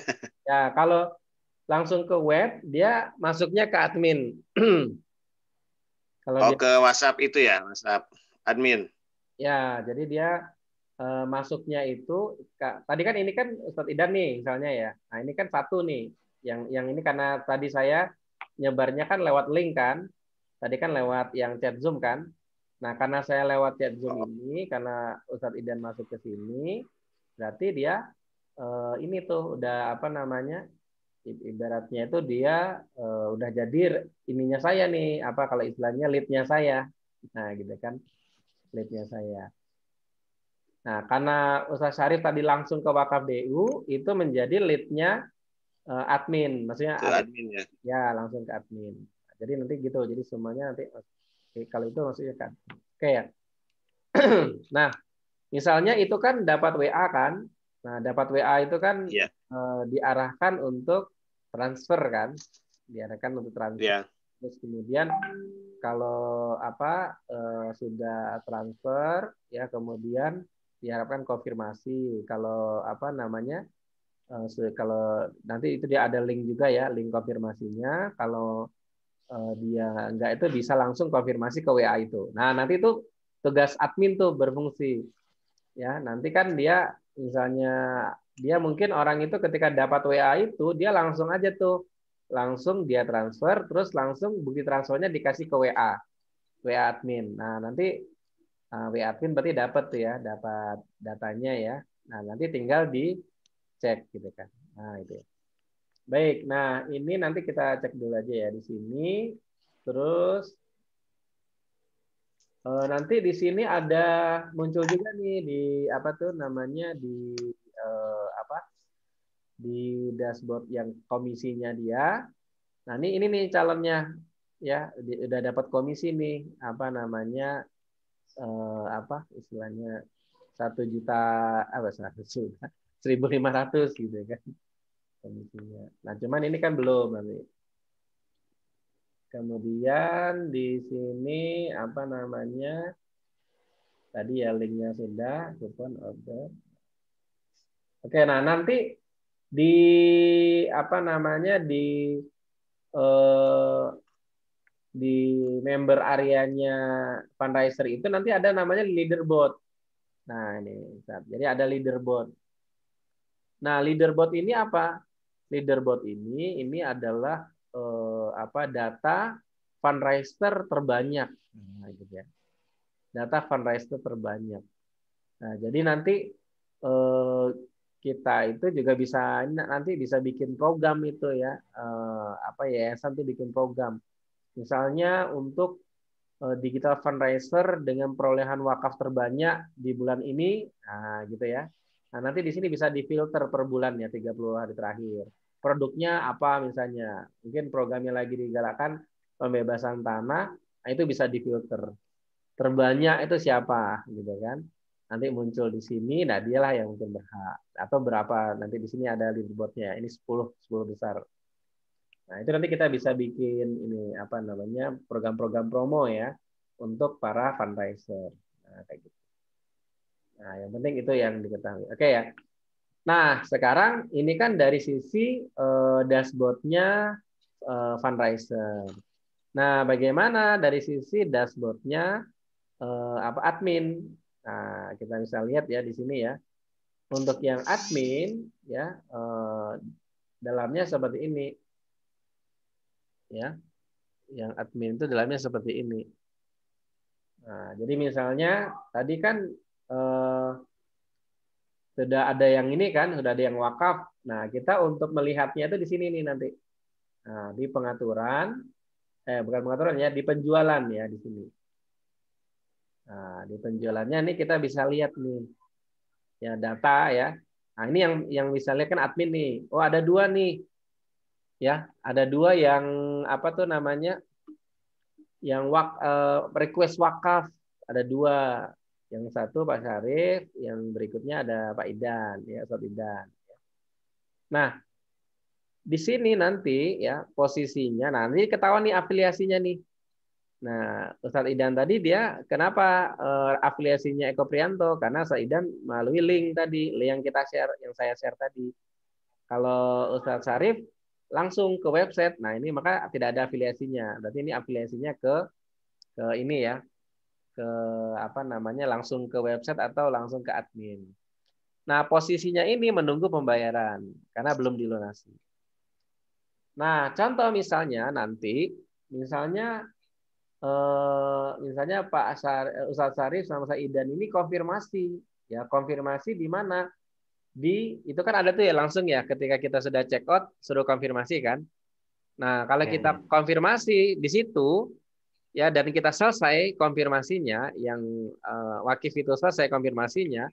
ya kalau langsung ke web, dia masuknya ke admin. Kalau dia ke WhatsApp itu ya, WhatsApp admin. ya, jadi dia masuknya itu tadi kan ini kan Ustadz Idan nih misalnya ya. Nah, ini kan satu nih. Yang ini karena tadi saya nyebarnya kan lewat link kan. Tadi kan lewat yang chat Zoom kan. Nah, karena saya lewat chat Zoom ini karena Ustadz Idan masuk ke sini, berarti dia ini tuh udah apa namanya? Ibaratnya itu dia udah jadi ininya saya nih, apa kalau istilahnya lead-nya saya. Nah, gitu kan. Lead-nya saya. Nah, karena Ustaz Syarif tadi langsung ke Wakaf DU, itu menjadi lead-nya admin. Maksudnya Ke admin ya. ya langsung ke admin. Jadi nanti gitu. Jadi semuanya nanti kalau itu maksudnya kan. Oke ya. Nah, misalnya itu kan dapat WA kan. Nah, dapat WA itu kan Iya. diarahkan untuk transfer kan. Diarahkan untuk transfer. Iya. Terus kemudian kalau apa sudah transfer ya kemudian diharapkan konfirmasi kalau apa namanya kalau nanti itu dia ada link juga ya link konfirmasinya kalau dia enggak itu bisa langsung konfirmasi ke WA itu. Nah nanti itu tugas admin tuh berfungsi ya nanti kan dia misalnya dia mungkin orang itu ketika dapat WA itu dia langsung aja tuh langsung dia transfer terus langsung bukti transfernya dikasih ke WA admin. Nah nanti WA admin berarti dapat tuh ya, dapat datanya ya. Nah, nanti tinggal dicek gitu kan. Nah, itu. Baik, nah ini nanti kita cek dulu aja ya di sini. Terus nanti di sini ada muncul juga nih di apa tuh namanya di apa? Di dashboard yang komisinya dia. Nah, ini nih calonnya ya, udah dapat komisi nih, apa namanya? Apa istilahnya 1 juta apa 1.500 gitu kan komisinya. Nah cuman ini kan belum nanti. Kemudian di sini apa namanya tadi ya linknya sudah kupon order. Oke nah nanti di apa namanya eh, di member areanya fundraiser itu nanti ada namanya leaderboard. Nah, ini. Jadi ada leaderboard. Nah, leaderboard ini apa? Leaderboard ini adalah apa data fundraiser terbanyak. Nah, gitu ya. Data fundraiser terbanyak. Nah, jadi nanti kita itu juga bisa nanti bisa bikin program itu ya. Apa yayasan tuh bikin program. Misalnya untuk digital fundraiser dengan perolehan wakaf terbanyak di bulan ini, nah gitu ya. Nah, nanti di sini bisa difilter per bulan ya 30 hari terakhir. produknya apa misalnya. Mungkin programnya lagi digalakkan pembebasan tanah, nah itu bisa difilter. Terbanyak itu siapa gitu kan. Nanti muncul di sini, nah dialah yang mungkin berhak. Atau berapa, nanti di sini ada leaderboardnya. Ini 10 besar. Nah, itu nanti kita bisa bikin ini apa namanya program-program promo ya untuk para fundraiser. Nah, kayak gitu. Nah, yang penting itu yang diketahui. Oke ya. Nah, sekarang ini kan dari sisi dashboardnya fundraiser. Nah, bagaimana dari sisi dashboardnya apa admin? Nah, kita bisa lihat ya di sini ya. Untuk yang admin ya dalamnya seperti ini. Ya. Yang admin itu dalamnya seperti ini. Nah, jadi misalnya tadi kan sudah ada yang ini kan, sudah ada yang wakaf. Nah, kita untuk melihatnya itu di sini nih nanti. Nah, di pengaturan, bukan pengaturan ya, di penjualan ya di sini. Nah, di penjualannya ini kita bisa lihat nih, ya data ya. Nah, ini yang bisa lihat kan admin nih. Oh, ada dua nih, ya, ada dua yang apa tuh namanya, yang request wakaf ada dua. Yang satu Pak Syarif, yang berikutnya ada Pak Idan, ya, Sob Idan. Nah, di sini nanti ya posisinya, nanti ketahuan nih afiliasinya nih. Nah, Ustadz Idan tadi dia kenapa afiliasinya Eko Priyanto? Karena Ustadz Idan melalui link tadi, link yang kita share, yang saya share tadi. Kalau Ustadz Syarif langsung ke website, nah ini maka tidak ada afiliasinya. Berarti ini afiliasinya ke ini ya, ke apa namanya langsung ke website atau langsung ke admin. Nah, posisinya ini menunggu pembayaran karena belum dilunasi. Nah, contoh misalnya nanti, misalnya Pak Ustadz Syarif sama Idan ini konfirmasi, ya konfirmasi di mana? Itu kan ada tuh ya langsung ya ketika kita sudah check out suruh konfirmasi kan. Nah, kalau kita konfirmasi di situ ya dan kita selesai konfirmasinya, yang wakif itu selesai konfirmasinya,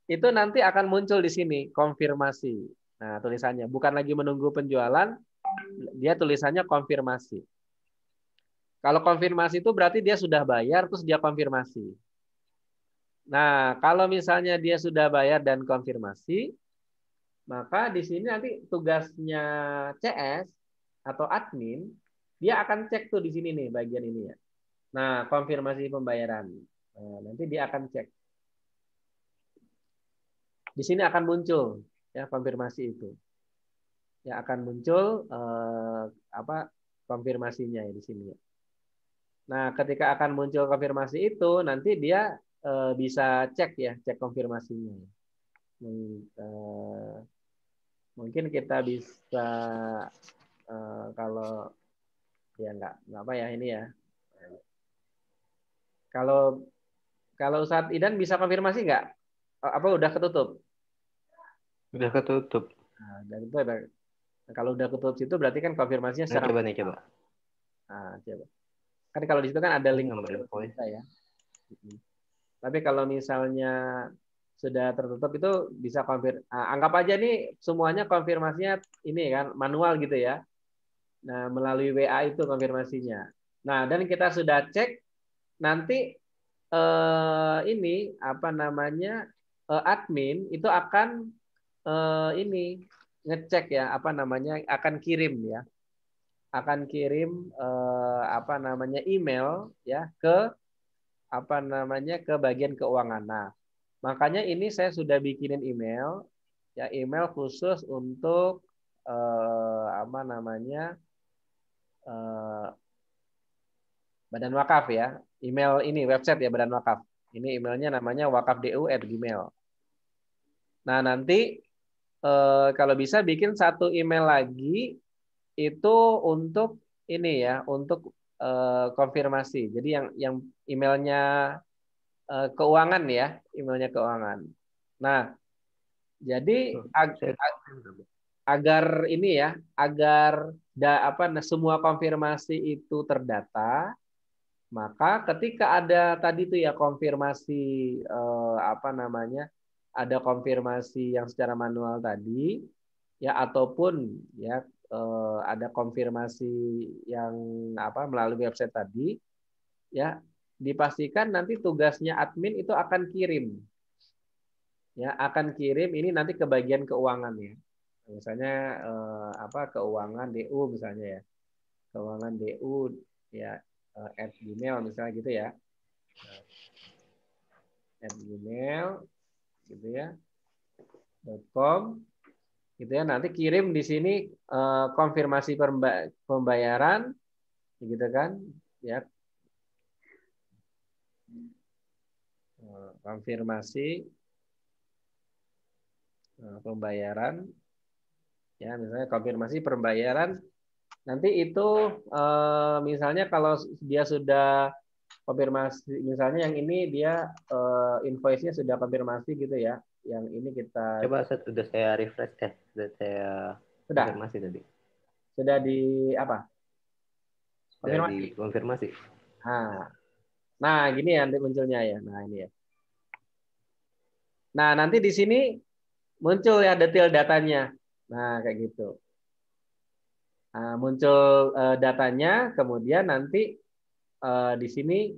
itu nanti akan muncul di sini konfirmasi. Nah, tulisannya bukan lagi menunggu penjualan, dia tulisannya konfirmasi. Kalau konfirmasi itu berarti dia sudah bayar terus dia konfirmasi. Nah, kalau misalnya dia sudah bayar dan konfirmasi, maka di sini nanti tugasnya CS atau admin, dia akan cek tuh di sini nih bagian ini ya. Nah, konfirmasi pembayaran. Nah, nanti dia akan cek. Di sini akan muncul ya konfirmasi itu. Ya akan muncul apa konfirmasinya ya di sini. Nah, ketika akan muncul konfirmasi itu, nanti dia bisa cek ya, cek konfirmasinya. Mungkin kita bisa kalau ya nggak apa ya ini ya. Kalau Ustadz Idan bisa konfirmasi nggak? Apa udah ketutup? Udah ketutup. Nah, dan itu ada. Kalau udah ketutup situ berarti kan konfirmasinya secara. Coba nih coba. Nah, coba. Kan kalau di situ kan ada link kita ya. Tapi kalau misalnya sudah tertutup itu bisa anggap aja nih semuanya konfirmasinya ini kan manual gitu ya. Nah, melalui WA itu konfirmasinya. Nah, dan kita sudah cek nanti ini apa namanya admin itu akan ini ngecek ya apa namanya akan kirim ya. Akan kirim apa namanya email ya ke apa namanya ke bagian keuangan. Nah, makanya ini saya sudah bikinin email ya, email khusus untuk apa namanya Badan Wakaf ya. Email ini website ya Badan Wakaf. Ini emailnya namanya wakafdu@gmail. Nah, nanti kalau bisa bikin satu email lagi itu untuk ini ya, untuk konfirmasi. Jadi yang emailnya keuangan ya, emailnya keuangan. Nah, jadi agar ini ya, agar semua konfirmasi itu terdata, maka ketika ada tadi tuh ya konfirmasi apa namanya, ada konfirmasi yang secara manual tadi, ya ataupun ya ada konfirmasi yang melalui website tadi, ya dipastikan nanti tugasnya admin itu akan kirim, ya akan kirim ini nanti ke bagian keuangan ya, misalnya keuangan DU misalnya ya, keuangan DU ya @gmail misalnya gitu ya, @gmail gitu ya .com gitu ya, nanti kirim di sini konfirmasi pembayaran gitu kan ya, konfirmasi pembayaran ya, misalnya konfirmasi pembayaran nanti itu misalnya kalau dia sudah konfirmasi, misalnya yang ini dia invoice-nya sudah konfirmasi gitu ya, yang ini kita Coba sudah saya refresh, sudah saya konfirmasi tadi. Sudah di apa? Sudah Konfirmasi. dikonfirmasi. Nah, gini ya nanti munculnya ya. Nah, ini ya. Nah, nanti di sini muncul ya detail datanya. Nah, kayak gitu. Nah, muncul datanya, kemudian nanti di sini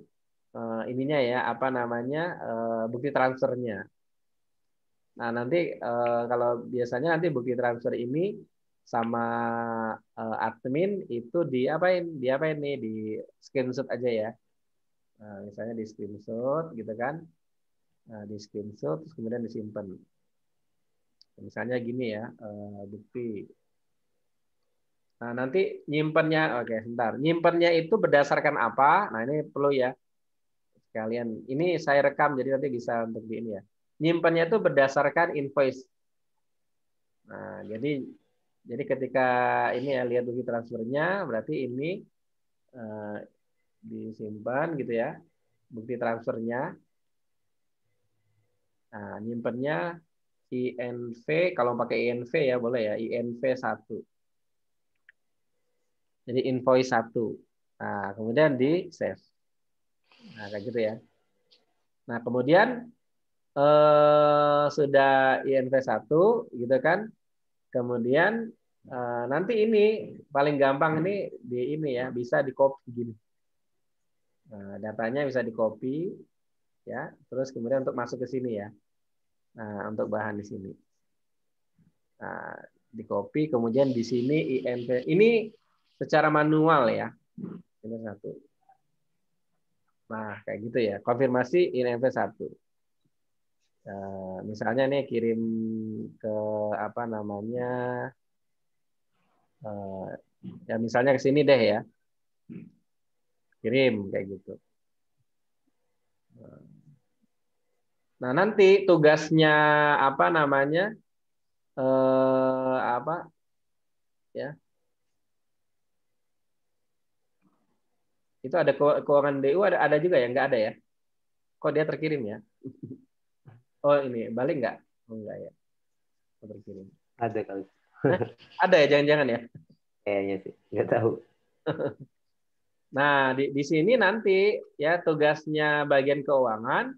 ininya ya, bukti transfernya. Nah, nanti kalau biasanya nanti bukti transfer ini sama admin itu diapain nih, di screenshot aja ya. Nah, misalnya di screenshot gitu kan. Nah, di screenshot terus kemudian disimpan. Misalnya gini ya, bukti. Nah, nanti nyimpennya, oke, sebentar. Nyimpennya itu berdasarkan apa? Nah, ini perlu ya. Sekalian, ini saya rekam jadi nanti bisa untuk di ini ya. Nyimpennya itu berdasarkan invoice. Nah, jadi ketika ini ya lihat bukti transfernya, berarti ini disimpan gitu ya, bukti transfernya. Nah, nyimpennya INV, kalau pakai INV ya boleh ya, INV 1. Jadi invoice 1. Nah, kemudian di save. Nah, kayak gitu ya. Nah, kemudian sudah INV 1 gitu kan. Kemudian nanti ini paling gampang ini di ini ya, bisa di copy gini. Nah, datanya bisa di copy ya, terus kemudian untuk masuk ke sini ya. Nah, untuk bahan di sini. Nah, di copy, kemudian di sini INV. Ini secara manual ya. Ini 1. Nah, kayak gitu ya. Konfirmasi INV 1. Misalnya nih kirim ke ya misalnya ke sini deh ya. Kirim kayak gitu. Nah, nanti tugasnya ya. Itu ada keuangan DU, ada juga ya, nggak ada ya? Kok dia terkirim ya? Oh, ini balik nggak? Oh, enggak ya. Oh, terkirim. Ada kali. Ada ya, jangan-jangan ya? Kayaknya sih, nggak tahu. Nah, di sini nanti ya tugasnya bagian keuangan,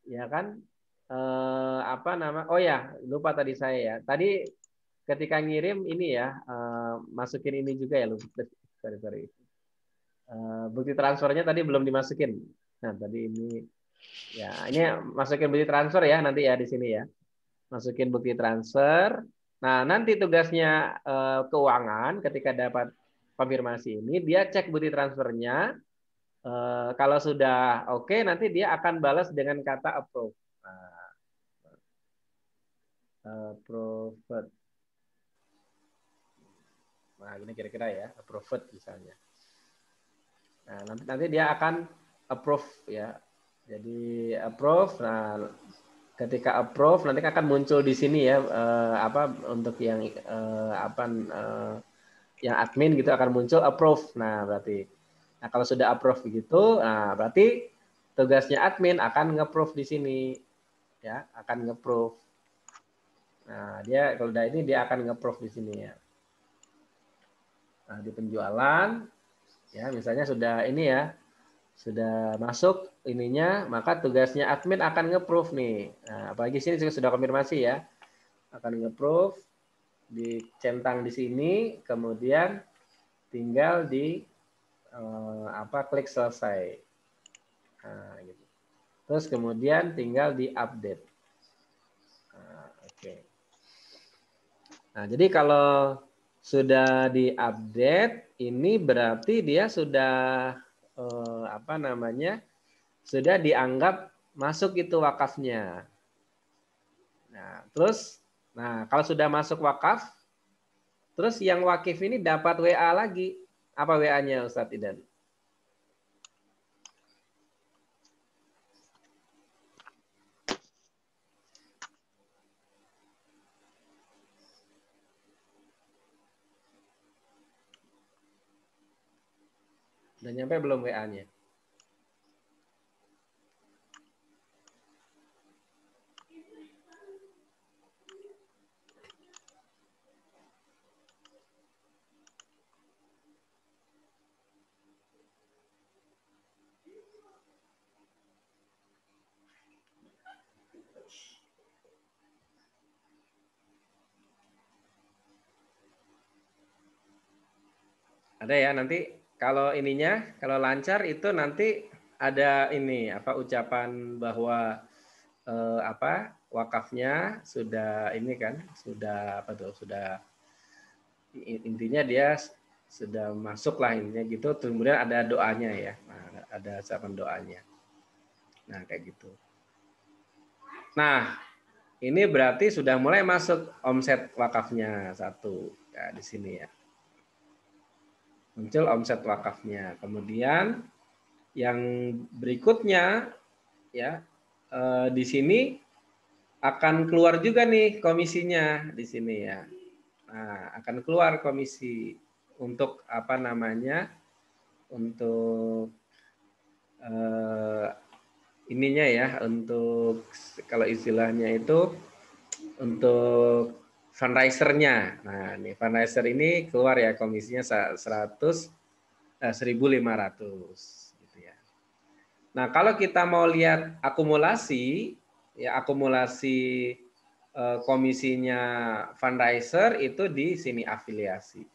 ya kan? Oh ya, lupa tadi saya ya. Tadi ketika ngirim ini ya, masukin ini juga ya, lupa. Sorry. Bukti transfernya tadi belum dimasukin. Nah, tadi ini ya, ini masukin bukti transfer ya nanti ya di sini ya. Masukin bukti transfer. Nah, nanti tugasnya keuangan ketika dapat konfirmasi ini, dia cek bukti transfernya. Kalau sudah oke, nanti dia akan balas dengan kata approve. Nah, approved. Nah, ini kira-kira ya, approved misalnya. Nah, nanti dia akan approve ya. Jadi approve. Nah, ketika approve nanti akan muncul di sini ya untuk yang yang admin gitu akan muncul approve. Nah, berarti kalau sudah approve begitu, nah berarti tugasnya admin akan nge-approve di sini ya, akan nge-approve. Nah, dia kalau udah ini dia akan nge-approve di sini ya. Nah, di penjualan ya misalnya sudah ini ya, sudah masuk ininya, maka tugasnya admin akan nge-approve nih. Nah, apalagi sini sudah konfirmasi ya, akan nge-approve. dicentang di sini, kemudian tinggal di klik selesai. Nah, gitu. Terus kemudian tinggal di update. Nah, oke. Nah, jadi kalau sudah di-update, ini berarti dia sudah sudah dianggap masuk itu wakafnya. Nah, terus kalau sudah masuk wakaf, terus yang wakif ini dapat WA lagi. Apa WA-nya Ustadz Idan? Udah nyampe belum WA-nya? Ada ya, nanti kalau kalau lancar itu nanti ada ini ucapan bahwa wakafnya sudah sudah intinya dia sudah masuk lah intinya gitu. Kemudian ada doanya ya, ada ucapan doanya. Nah kayak gitu. Nah ini berarti sudah mulai masuk omset wakafnya satu ya, di sini ya. Muncul omset wakafnya. Kemudian yang berikutnya ya di sini akan keluar juga nih komisinya di sini ya. Nah, akan keluar komisi untuk untuk ininya ya, untuk kalau istilahnya itu untuk fundraiser-nya. Nah, nih fundraiser ini keluar ya komisinya 1.500 gitu ya. Nah, kalau kita mau lihat akumulasi komisinya fundraiser itu di sini afiliasi.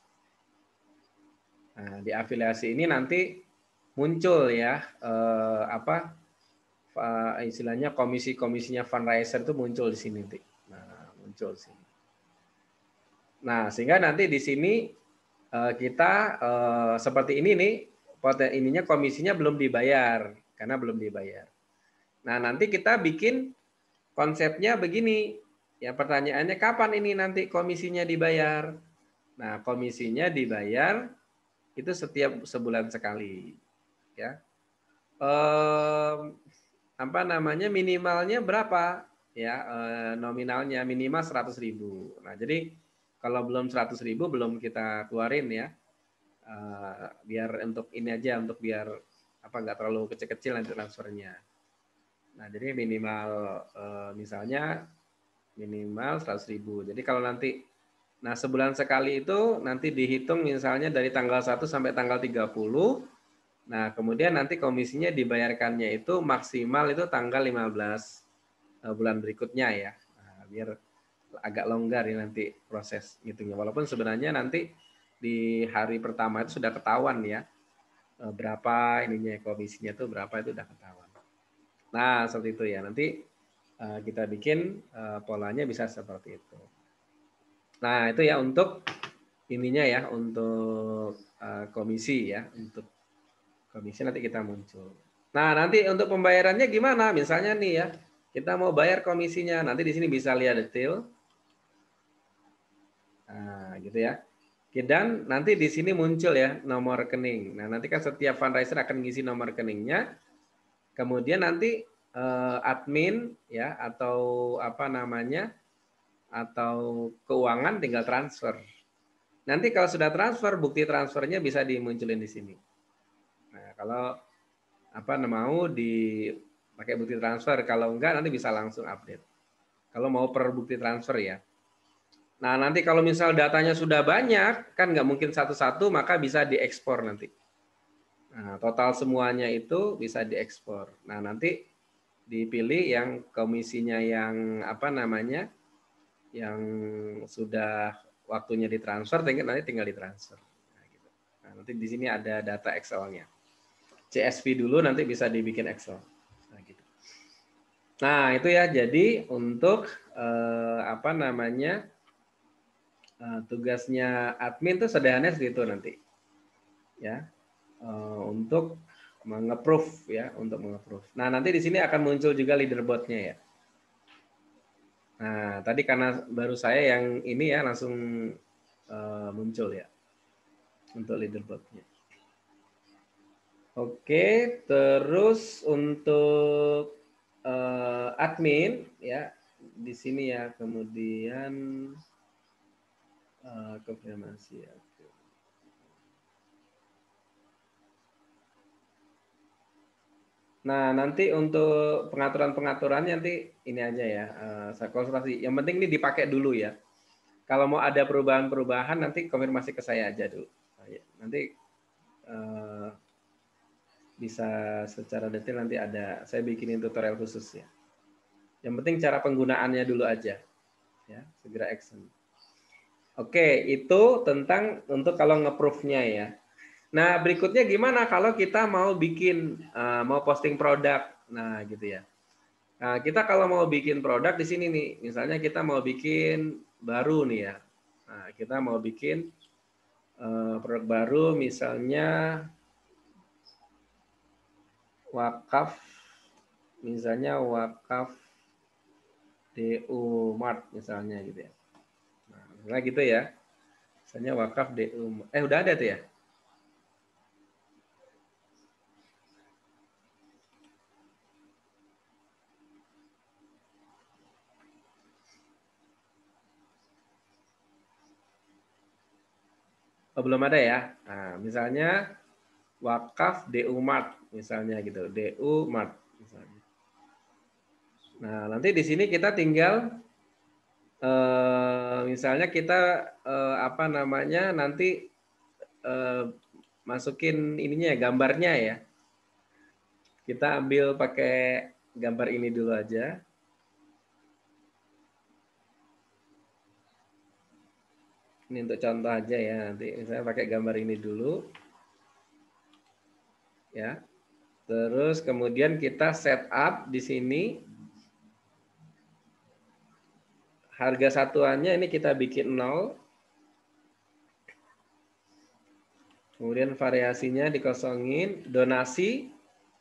Nah, di afiliasi ini nanti muncul ya istilahnya komisinya fundraiser itu muncul di sini. Nah, muncul di sini. Nah, sehingga nanti di sini kita seperti ini nih, ininya komisinya belum dibayar karena belum dibayar. Nah, nanti kita bikin konsepnya begini. Ya, pertanyaannya kapan ini nanti komisinya dibayar? Nah, komisinya dibayar itu setiap sebulan sekali. Ya. Minimalnya berapa? Ya, nominalnya minimal 100.000. Nah, jadi kalau belum 100.000 belum kita keluarin ya. Biar untuk ini aja, untuk biar nggak terlalu kecil-kecil nanti transfernya. Nah, jadi minimal misalnya minimal 100.000. Jadi kalau nanti sebulan sekali itu nanti dihitung misalnya dari tanggal 1 sampai tanggal 30. Nah, kemudian nanti komisinya dibayarkannya itu maksimal itu tanggal 15 bulan berikutnya ya. Nah, biar agak longgar ya nanti proses ngitungnya. Walaupun sebenarnya nanti di hari pertama itu sudah ketahuan ya. Berapa ininya komisinya itu berapa itu udah ketahuan. Nah, seperti itu ya. Nanti kita bikin polanya bisa seperti itu. Nah, itu ya untuk ininya ya, untuk komisi ya, untuk komisi nanti kita muncul. Nah, nanti untuk pembayarannya gimana? Misalnya nih ya, kita mau bayar komisinya, nanti di sini bisa lihat detail. Nah, gitu ya. Dan nanti di sini muncul ya nomor rekening. Nah, nanti kan setiap fundraiser akan ngisi nomor rekeningnya. Kemudian nanti admin ya atau atau keuangan tinggal transfer. Nanti kalau sudah transfer, bukti transfernya bisa dimunculin di sini. Nah, kalau mau dipakai bukti transfer, kalau enggak nanti bisa langsung update. Kalau mau per bukti transfer ya. Nah, nanti kalau misal datanya sudah banyak, kan nggak mungkin satu-satu, maka bisa diekspor nanti. Nah, total semuanya itu bisa diekspor. Nah, nanti dipilih yang komisinya yang yang sudah waktunya ditransfer, tinggal ditransfer. Nah, gitu. Nah, nanti di sini ada data Excel-nya. CSV dulu nanti bisa dibikin Excel. Nah, gitu. Nah, itu ya. Jadi untuk apa namanya tugasnya admin tuh sederhananya segitu nanti. Ya. Untuk menge-approve ya, untuk menge-approve. Nah, nanti di sini akan muncul juga leaderboard-nya ya. Nah, tadi karena baru saya yang ini ya langsung muncul ya untuk leaderboard-nya. Oke, terus untuk admin ya di sini ya, kemudian konfirmasi ya. Nah, nanti untuk pengaturan-pengaturannya nanti ini aja ya, saya konsultasi. Yang penting ini dipakai dulu ya. Kalau mau ada perubahan-perubahan nanti konfirmasi ke saya aja dulu. Nanti bisa secara detail nanti ada, saya bikinin tutorial khusus ya. Yang penting cara penggunaannya dulu aja. Ya, segera action. Oke, itu tentang untuk kalau nge-proof-nya ya. Nah, berikutnya gimana kalau kita mau bikin, mau posting produk. Nah, gitu ya. Nah, kita kalau mau bikin produk di sini nih, misalnya kita mau bikin baru nih ya. Nah, kita mau bikin produk baru, misalnya wakaf, misalnya wakaf DU Mart misalnya gitu ya. Nah, misalnya gitu ya. Misalnya wakaf DU. Udah ada tuh ya? Oh, belum ada ya. Nah, misalnya wakaf DU Mart misalnya gitu. DU Mart misalnya. Nah, nanti di sini kita tinggal misalnya kita apa namanya nanti masukin ininya ya, gambarnya ya. Kita ambil pakai gambar ini dulu aja. Ini untuk contoh aja ya, nanti saya pakai gambar ini dulu. Ya. Terus kemudian kita setup di sini. Harga satuannya ini kita bikin 0. Kemudian variasinya dikosongin, donasi.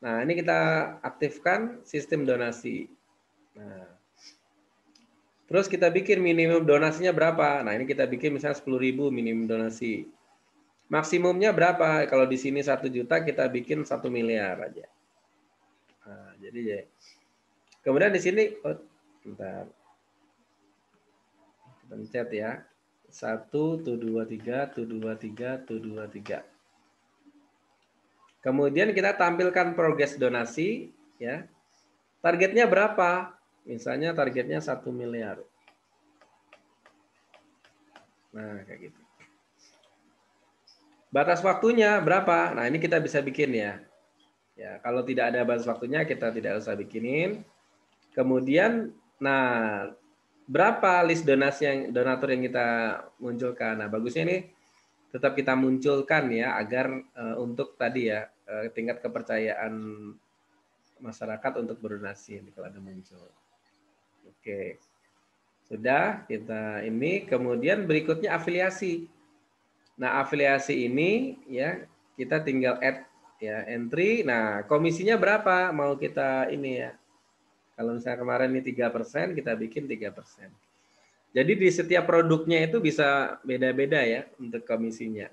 Nah, ini kita aktifkan sistem donasi. Nah, terus kita bikin minimum donasinya berapa? Nah, ini kita bikin misalnya 10.000 minimum donasi. Maksimumnya berapa? Kalau di sini 1 juta, kita bikin 1 miliar aja. Nah, jadi ya. Kemudian di sini, bentar. Pencet ya. 1, tuh 2, 3, tuh 2, 3, tuh 2, 3. Kemudian kita tampilkan progres donasi. Ya. Targetnya berapa? Misalnya targetnya 1 miliar. Nah, kayak gitu. Batas waktunya berapa? Nah, ini kita bisa bikin ya. Ya, kalau tidak ada batas waktunya kita tidak usah bikinin. Kemudian, nah, berapa list donasi yang donatur yang kita munculkan? Nah, bagusnya ini tetap kita munculkan ya agar untuk tadi ya tingkat kepercayaan masyarakat untuk berdonasi kalau ada muncul. Oke. Sudah kita ini, kemudian berikutnya afiliasi. Nah, afiliasi ini ya kita tinggal add ya entry. Nah, komisinya berapa? Mau kita ini ya. Kalau misalnya kemarin ini 3%, kita bikin 3%. Jadi di setiap produknya itu bisa beda-beda ya untuk komisinya.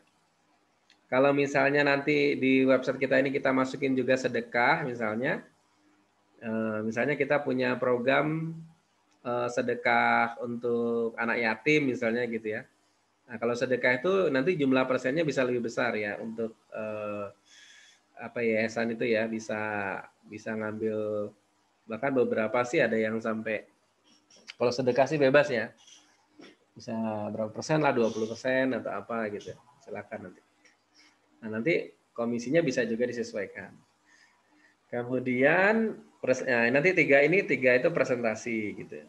Kalau misalnya nanti di website kita ini kita masukin juga sedekah misalnya. Misalnya kita punya program sedekah untuk anak yatim misalnya gitu ya. Nah, kalau sedekah itu nanti jumlah persennya bisa lebih besar ya untuk apa yayasan itu ya bisa ngambil, bahkan beberapa sih ada yang sampai, kalau sedekah sih bebas ya, bisa berapa persen lah, 20% atau apa gitu, silakan nanti. Nah, nanti komisinya bisa juga disesuaikan. Kemudian nanti tiga itu presentasi gitu.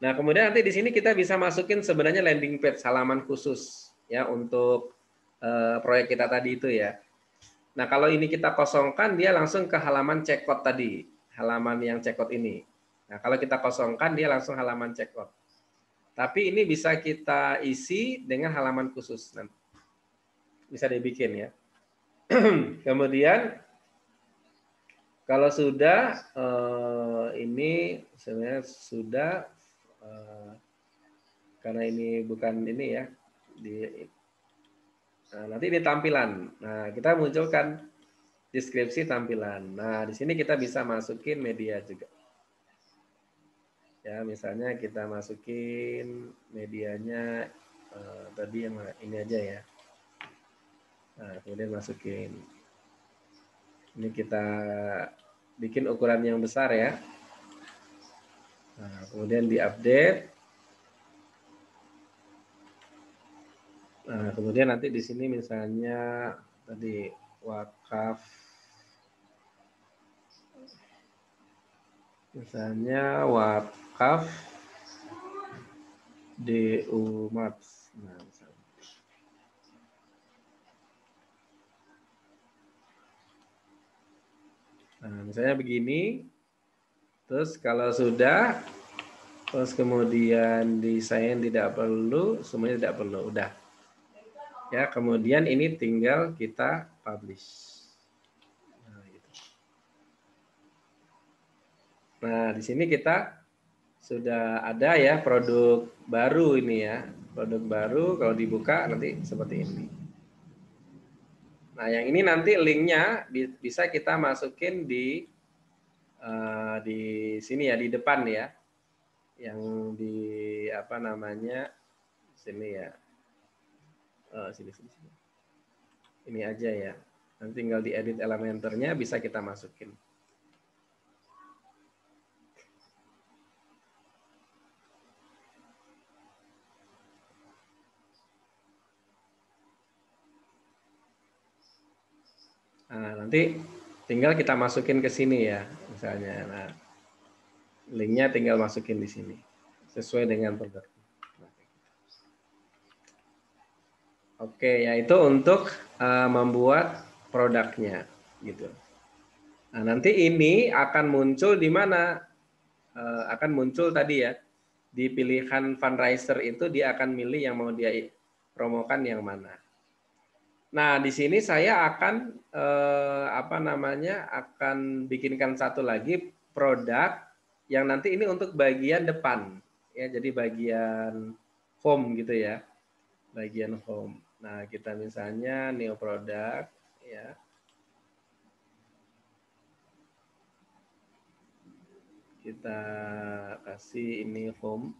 Nah, kemudian nanti di sini kita bisa masukin sebenarnya landing page, halaman khusus ya untuk proyek kita tadi itu ya. Nah, kalau ini kita kosongkan, dia langsung ke halaman checkout tadi, halaman yang checkout ini. Nah, kalau kita kosongkan, dia langsung halaman checkout. Tapi ini bisa kita isi dengan halaman khusus. Nah, bisa dibikin ya. Kemudian kalau sudah ini sebenarnya sudah karena ini bukan ini ya nanti di tampilan. Nah, kita munculkan deskripsi tampilan. Nah, di sini kita bisa masukin media juga. Ya, misalnya kita masukin medianya tadi yang ini aja ya. Nah, kemudian masukin. Ini kita bikin ukuran yang besar ya. Nah, kemudian diupdate. Nah, kemudian nanti di sini misalnya tadi wakaf. Misalnya wakaf DU Maps. Nah, misalnya begini. Terus kalau sudah, terus kemudian desain tidak perlu, semuanya tidak perlu, udah. Ya, kemudian ini tinggal kita publish. Nah, di sini kita sudah ada ya produk baru ini ya. Produk baru kalau dibuka nanti seperti ini. Nah, yang ini nanti linknya bisa kita masukin di sini ya, di depan ya. Yang di apa namanya? Sini ya. Sini. Ini aja ya. Nanti tinggal diedit Elementornya bisa kita masukin. Nah, nanti tinggal kita masukin ke sini ya, misalnya. Nah, linknya tinggal masukin di sini sesuai dengan produk. Oke, yaitu untuk membuat produknya, gitu. Nah, nanti ini akan muncul di mana? Akan muncul tadi ya di pilihan fundraiser itu dia akan milih yang mau dia promokan yang mana. Nah, di sini saya akan akan bikinkan satu lagi produk yang nanti ini untuk bagian depan ya, jadi bagian home gitu ya. Bagian home. Nah, kita misalnya new product ya. Kita kasih ini home.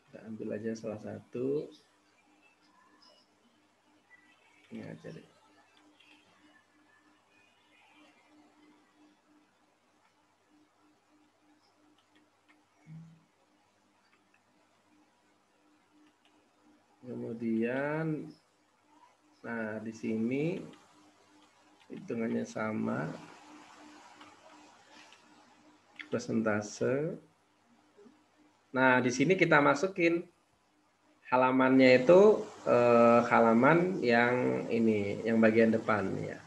Kita ambil aja salah satu. Ini aja deh. Kemudian, nah di sini hitungannya sama, persentase. Nah di sini kita masukin halamannya itu halaman yang ini, yang bagian depan ya.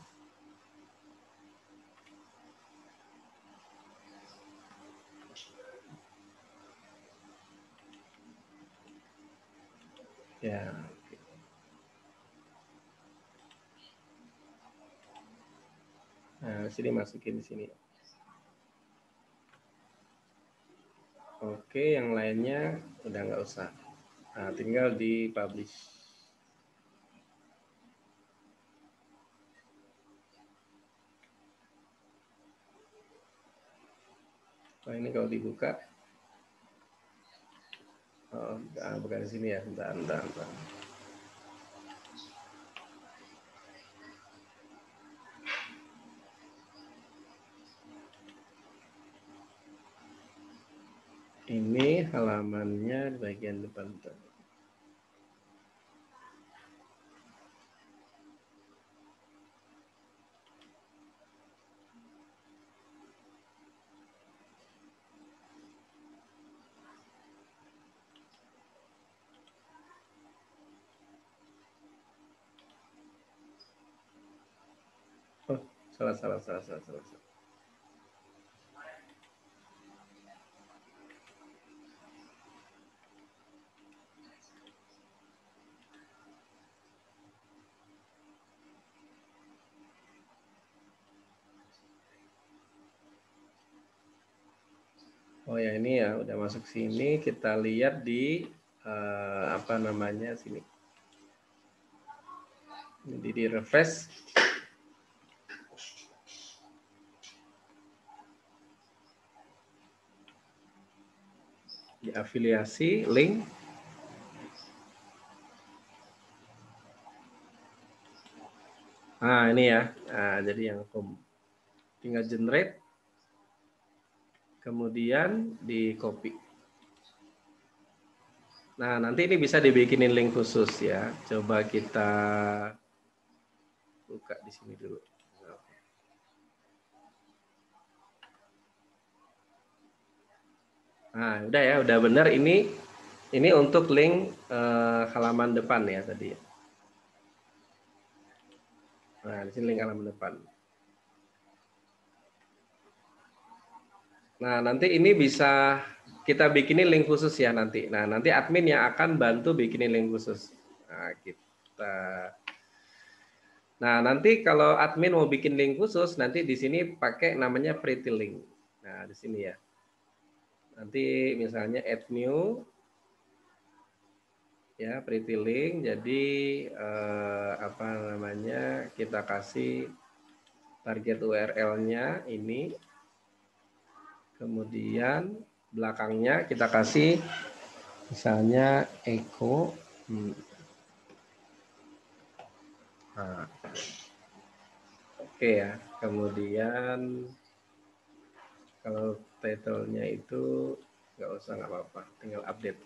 Ya. Nah, sini masukin di sini. Oke, yang lainnya udah nggak usah. Nah, tinggal di publish. Nah, ini kalau dibuka. Oh, bukan di sini ya. Bentar. Ini halamannya di bagian depan. Salah. Oh ya, ini ya udah masuk sini. Kita lihat di apa namanya sini. Jadi di refresh. Di afiliasi, link. Nah, ini ya. Nah, jadi yang tinggal generate. Kemudian di copy. Nah, nanti ini bisa dibikinin link khusus ya. Coba kita buka di sini dulu. Nah, udah ya, udah benar ini untuk link halaman depan ya tadi. Nah, di sini link halaman depan. Nah, nanti ini bisa kita bikinin link khusus ya nanti. Nah, nanti admin yang akan bantu bikinin link khusus. Nah, nanti kalau admin mau bikin link khusus, nanti di sini pakai namanya pretty link. Nah, di sini ya. Nanti misalnya add new, ya pretty link. Jadi apa namanya? Kita kasih target URL-nya ini. Kemudian belakangnya kita kasih misalnya echo. Nah, oke ya. Kemudian kalau title-nya itu nggak apa-apa, tinggal update.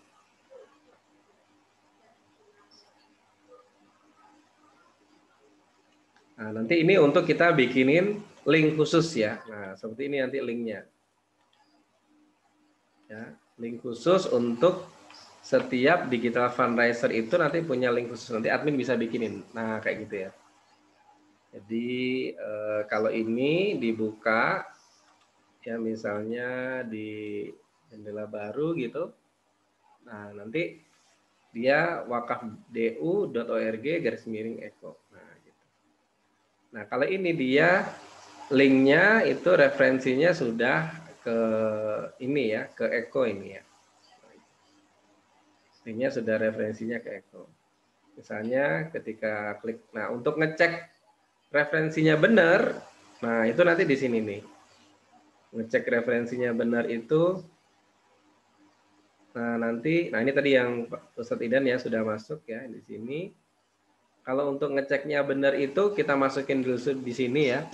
Nah, nanti ini untuk kita bikinin link khusus ya. Nah, seperti ini nanti linknya. Ya, link khusus untuk setiap digital fundraiser itu nanti punya link khusus. Nanti admin bisa bikinin. Nah, kayak gitu ya. Jadi kalau ini dibuka, ya misalnya di jendela baru gitu. Nah, nanti dia wakafdu.org/echo. Nah, gitu. Nah, kalau ini dia linknya itu referensinya sudah ke ini ya, ke echo ini ya. Linknya sudah referensinya ke echo. Misalnya ketika klik, nah untuk ngecek referensinya benar, nah itu nanti di sini nih. Ngecek referensinya benar itu, nah nanti, nah ini tadi yang Ustadz Idan ya sudah masuk ya di sini. Kalau untuk ngeceknya benar itu kita masukin dulu di sini ya.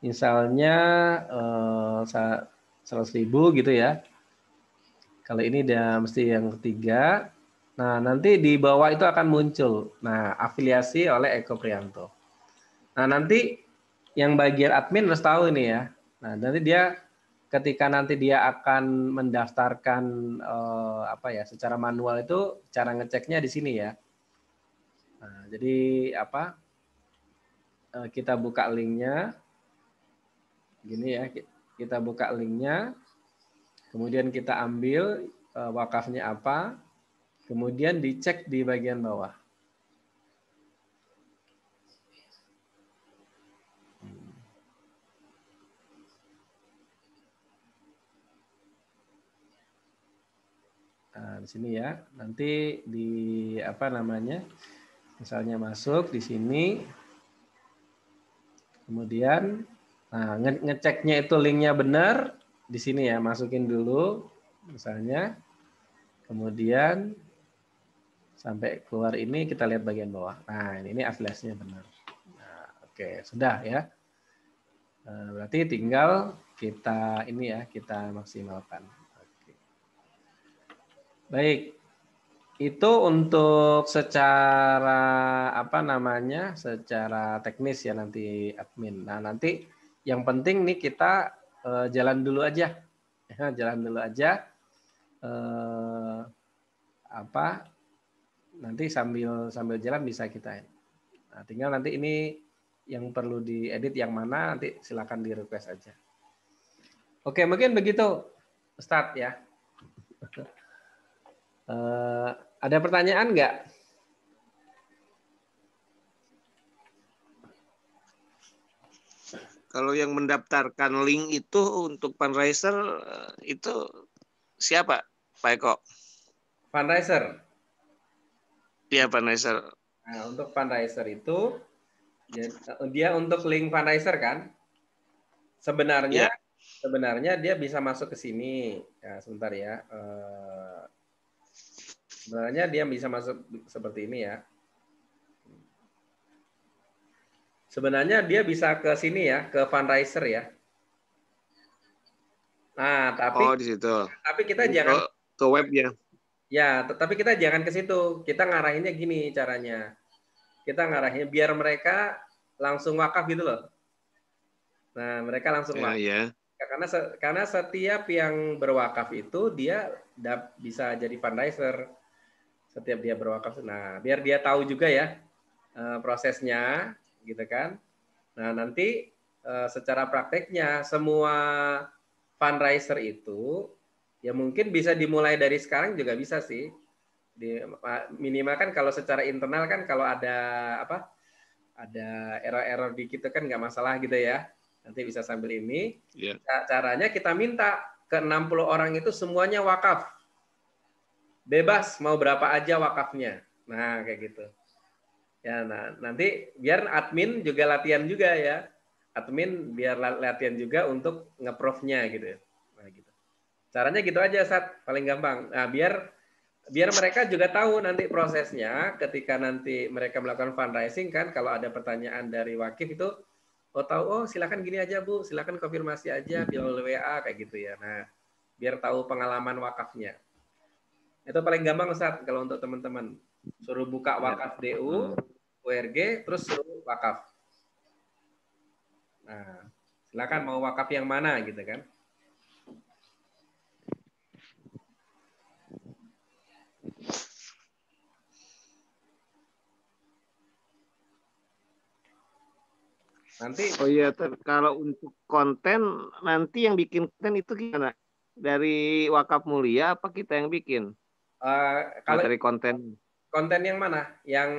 Misalnya 100.000 gitu ya. Kalau ini udah mesti yang ketiga. Nah, nanti di bawah itu akan muncul. Nah, afiliasi oleh Eko Priyanto. Nah, nanti yang bagian admin harus tahu ini ya. Nah, nanti dia ketika nanti dia akan mendaftarkan apa ya, secara manual itu cara ngeceknya di sini ya. Nah, jadi apa? Kita buka linknya. Gini ya, kita buka linknya. Kemudian kita ambil wakafnya apa. Kemudian dicek di bagian bawah. Nah, di sini ya. Nanti di apa namanya? Misalnya masuk di sini. Kemudian nah, ngeceknya itu linknya benar di sini ya. Masukin dulu misalnya. Kemudian sampai keluar ini kita lihat bagian bawah. Nah, ini afiliasinya benar. Nah, oke, sudah ya. Berarti tinggal kita ini ya, kita maksimalkan. Oke. Baik. Itu untuk secara apa namanya? Secara teknis ya nanti admin. Nah, nanti yang penting nih kita jalan dulu aja. Ya, jalan dulu aja. Apa? Nanti sambil jalan bisa kita. Nah, tinggal nanti ini yang perlu diedit yang mana nanti silakan di request aja. Oke, mungkin begitu Ustadz ya. Ada pertanyaan nggak? Kalau yang mendaftarkan link itu untuk fundraiser itu siapa, Pak Eko? Fundraiser. Dia fundraiser. Nah, untuk fundraiser itu dia untuk link fundraiser kan? Sebenarnya Ya. sebenarnya dia bisa masuk ke sini. Ya, sebentar ya. Sebenarnya dia bisa masuk seperti ini ya. Sebenarnya dia bisa ke sini ya, ke fundraiser ya. Nah, di situ. tapi kita jangan ke web ya. Ya, tapi kita jangan ke situ. Kita ngarahinnya gini caranya. Kita ngarahinnya biar mereka langsung wakaf gitu loh. Nah, mereka langsung wakaf. Ya. Karena setiap yang berwakaf itu dia bisa jadi fundraiser. Setiap dia berwakaf. Nah, biar dia tahu juga ya prosesnya, gitu kan. Nah, nanti secara prakteknya semua fundraiser itu ya mungkin bisa dimulai dari sekarang juga bisa sih. Minimal kan kalau secara internal kan kalau ada error-error dikit itu kan nggak masalah gitu ya. Nanti bisa sambil ini. Yeah. Caranya kita minta ke 60 orang itu semuanya wakaf. Bebas mau berapa aja wakafnya. Nah, kayak gitu. Ya, nah nanti biar admin juga latihan juga ya. Admin biar latihan juga untuk nge-proofnya gitu. Nah, gitu. Caranya gitu aja, Sat. Paling gampang. Nah, biar mereka juga tahu nanti prosesnya ketika nanti mereka melakukan fundraising kan kalau ada pertanyaan dari wakif itu silakan gini aja Bu, silakan konfirmasi aja via WA kayak gitu ya. Nah, biar tahu pengalaman wakafnya. Itu paling gampang Ustaz kalau untuk teman-teman. Suruh buka wakaf DU, URG, terus suruh wakaf. Nah, silakan mau wakaf yang mana gitu kan. Nanti kalau untuk konten nanti yang bikin konten itu gimana? Dari Wakaf Mulia apa kita yang bikin? Kalau materi konten yang mana? Yang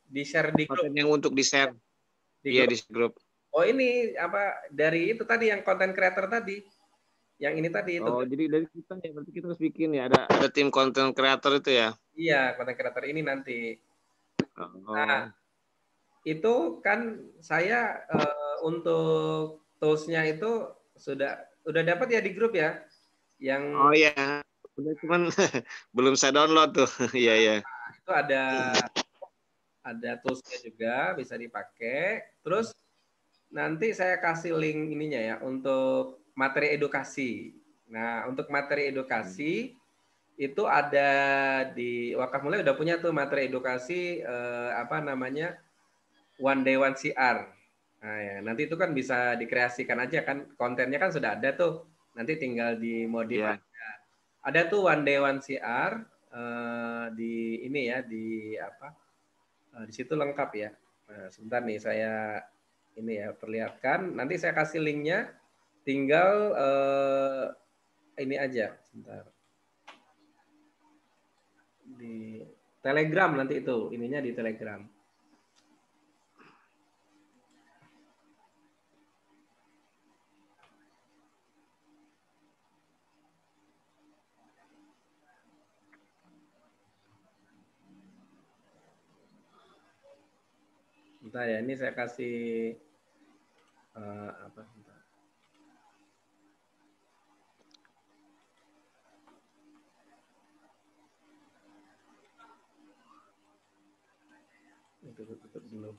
di-share di grup? Konten yang untuk di-share. Iya, di grup. Oh, ini dari itu tadi yang konten creator tadi. Yang ini tadi itu. Jadi dari kita ya berarti kita harus bikin ya ada tim konten creator itu ya. Iya, konten creator ini nanti. Nah, itu kan saya untuk tools-nya itu udah dapat ya di grup ya. Yang iya, udah cuman belum saya download tuh. Iya ya. Itu ada tools-nya juga bisa dipakai. Terus nanti saya kasih link ininya ya untuk materi edukasi. Nah, untuk materi edukasi itu ada di Wakaf Mulia udah punya tuh materi edukasi One Day One CR. Nah, ya, nanti itu kan bisa dikreasikan aja kan, kontennya kan sudah ada tuh. Nanti tinggal dimodif aja. Ada tuh One Day One CR di ini ya di situ lengkap ya. Nah, sebentar nih saya ini ya perlihatkan. Nanti saya kasih linknya. Tinggal ini aja. Sebentar. Di Telegram nanti itu ininya di Telegram. Bentar ya, ini saya kasih bentar. Tutup dulu.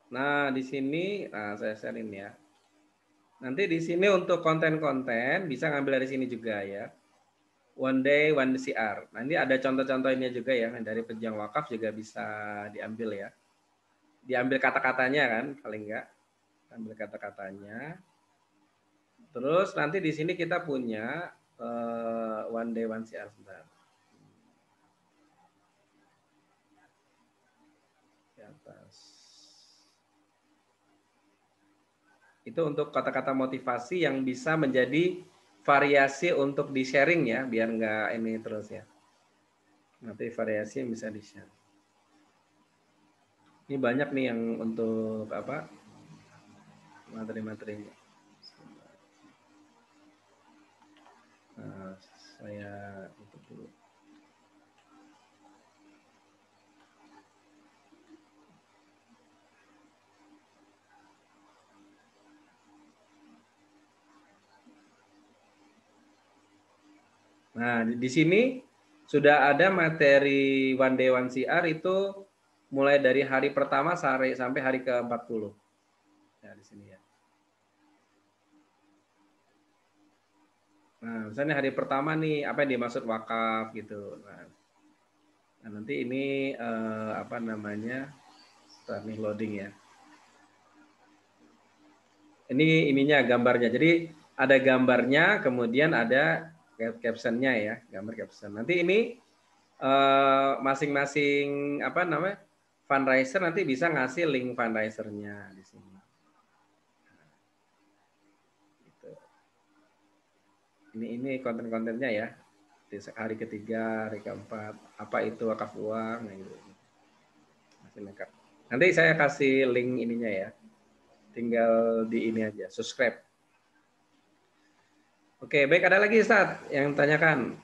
Nah, di sini saya sharein ya. Nanti di sini untuk konten-konten bisa ngambil dari sini juga ya. One day, one CR. Nanti ada contoh-contohnya juga ya. Dari pejuang wakaf juga bisa diambil ya. Diambil kata-katanya kan, paling enggak. Ambil kata-katanya. Terus nanti di sini kita punya one day, one CR. Sebentar. Di atas. Itu untuk kata-kata motivasi yang bisa menjadi variasi untuk di-sharing ya, biar nggak ini terus ya. Nanti variasi yang bisa di-share. Ini banyak nih yang untuk apa? Materi-materinya. Nah, saya tutup dulu. Nah, di sini sudah ada materi One Day One CR itu mulai dari hari pertama sampai hari ke-40. Ya, di sini ya. Nah, misalnya hari pertama nih, apa yang dimaksud wakaf gitu. Nah, nanti ini apa namanya? Start nih loading ya. Ini ininya gambarnya. Jadi ada gambarnya, kemudian ada captionnya ya, gambar caption. Nanti ini masing-masing apa namanya fundraiser nanti bisa ngasih link fundraisernya di sini. Gitu. Ini konten-kontennya ya. Di hari ketiga, hari keempat, apa itu wakaf uang, nah gitu. Masih lengkap. Nanti saya kasih link ininya ya. Tinggal di ini aja, subscribe. Oke, baik, ada lagi Ustaz yang tanyakan.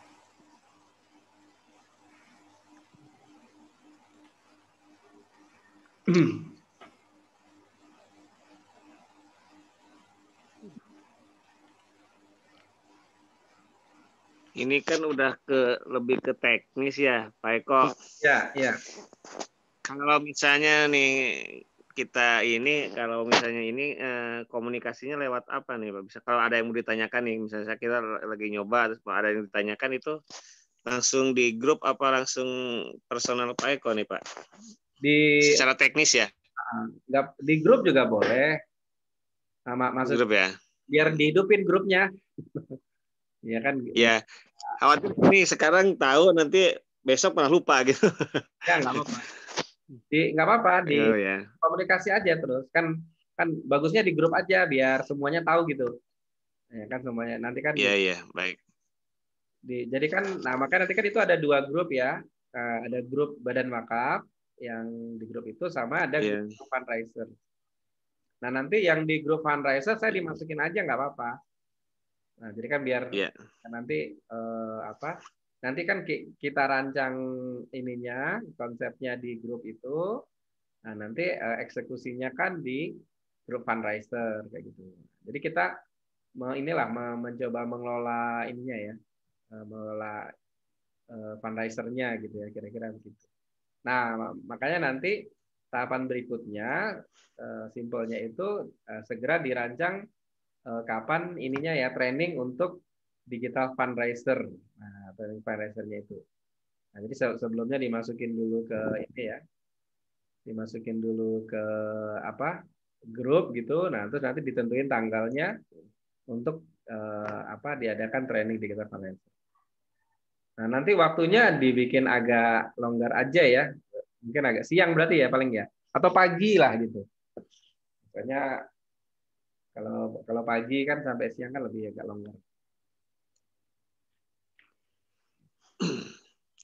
Ini kan udah lebih ke teknis ya, Pak Eko. Ya, ya. Kalau misalnya nih kalau misalnya ini komunikasinya lewat apa nih Pak? Bisa kalau ada yang mau ditanyakan nih, misalnya kita lagi nyoba, terus ada yang ditanyakan itu langsung di grup apa langsung personal Pak Eko nih Pak? Secara teknis ya? Di grup juga boleh. Maksud grup ya? Biar dihidupin grupnya. Ya kan? Ya, khawatir ini sekarang tahu nanti besok malah lupa gitu. Ya nggak apa-apa. Nggak apa-apa di ya. komunikasi aja terus kan bagusnya di grup aja biar semuanya tahu gitu. Ya kan semuanya nanti kan. Iya baik. Jadi kan, nah makanya nanti kan itu ada 2 grup ya. Ada grup badan wakaf yang di grup itu sama ada grup fundraiser. Nah nanti yang di grup fundraiser saya dimasukin aja nggak apa-apa. Nah jadi kan biar nanti apa? Nanti kan kita rancang ininya konsepnya di grup itu. Nah nanti eksekusinya kan di grup fundraiser kayak gitu. Jadi kita mencoba mengelola ininya ya, mengelola fundraisernya gitu ya kira-kira begitu. Nah makanya nanti tahapan berikutnya simpelnya itu segera dirancang kapan ininya ya training untuk digital fundraiser. Nah training fundraisernya itu. Nah jadi sebelumnya dimasukin dulu ke ini ya, dimasukin dulu ke apa grup gitu. Nah terus nanti ditentuin tanggalnya untuk apa diadakan training digital fundraiser. Nah, nanti waktunya dibikin agak longgar aja ya. Mungkin agak siang berarti ya paling ya. Atau pagi lah gitu. Pokoknya kalau pagi kan sampai siang kan lebih agak longgar.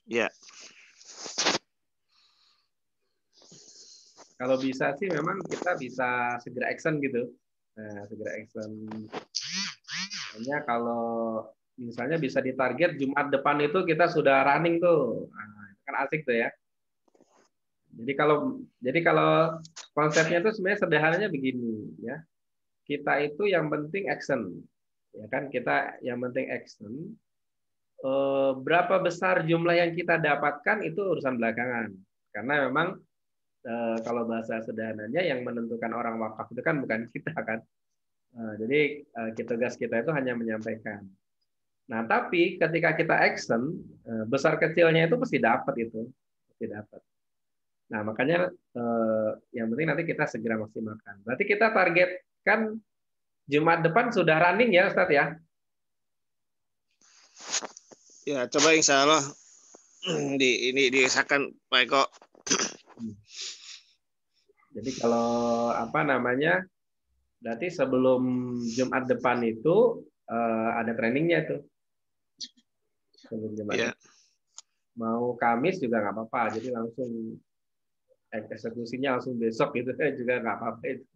Ya. Kalau bisa sih memang kita bisa segera action gitu. Nah, segera action. Hanya kalau misalnya bisa ditarget Jumat depan itu kita sudah running tuh. Nah, kan asik tuh ya. Jadi kalau konsepnya itu sebenarnya sederhananya begini ya. Kita itu yang penting action. Ya kan kita yang penting action. Berapa besar jumlah yang kita dapatkan itu urusan belakangan. Karena memang kalau bahasa sederhananya yang menentukan orang wakaf itu kan bukan kita kan. Jadi tugas kita itu hanya menyampaikan. Nah, tapi ketika kita action, besar kecilnya itu pasti dapat itu, pasti dapat. Nah, makanya yang penting nanti kita segera maksimalkan. Berarti kita targetkan Jumat depan sudah running ya, Ustadz ya? Ya, coba insya Allah ini diusahakan Pak Eko. Jadi kalau apa namanya, berarti sebelum Jumat depan itu ada trainingnya tuh. Sebelum Jumat. Ya. Mau Kamis juga nggak apa-apa. Jadi langsung eksekusinya langsung besok gitu juga nggak apa-apa itu.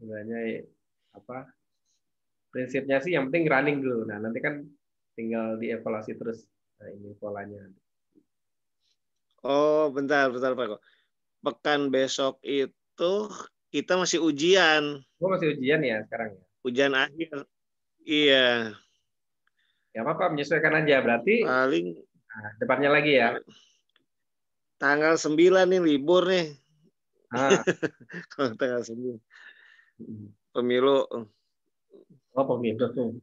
Sebenarnya apa? Prinsipnya sih yang penting running dulu. Nah nanti kan tinggal dievaluasi terus ini polanya. Oh, bentar Pak Eko. Pekan besok itu kita masih ujian. Gue masih ujian ya sekarang ya. Ujian akhir. Iya. Ya apa-apa menyesuaikan aja berarti. Paling depannya lagi ya. Tanggal 9 nih libur nih. Kalau tanggal 9. Pemilu. Oh, pemilu tuh.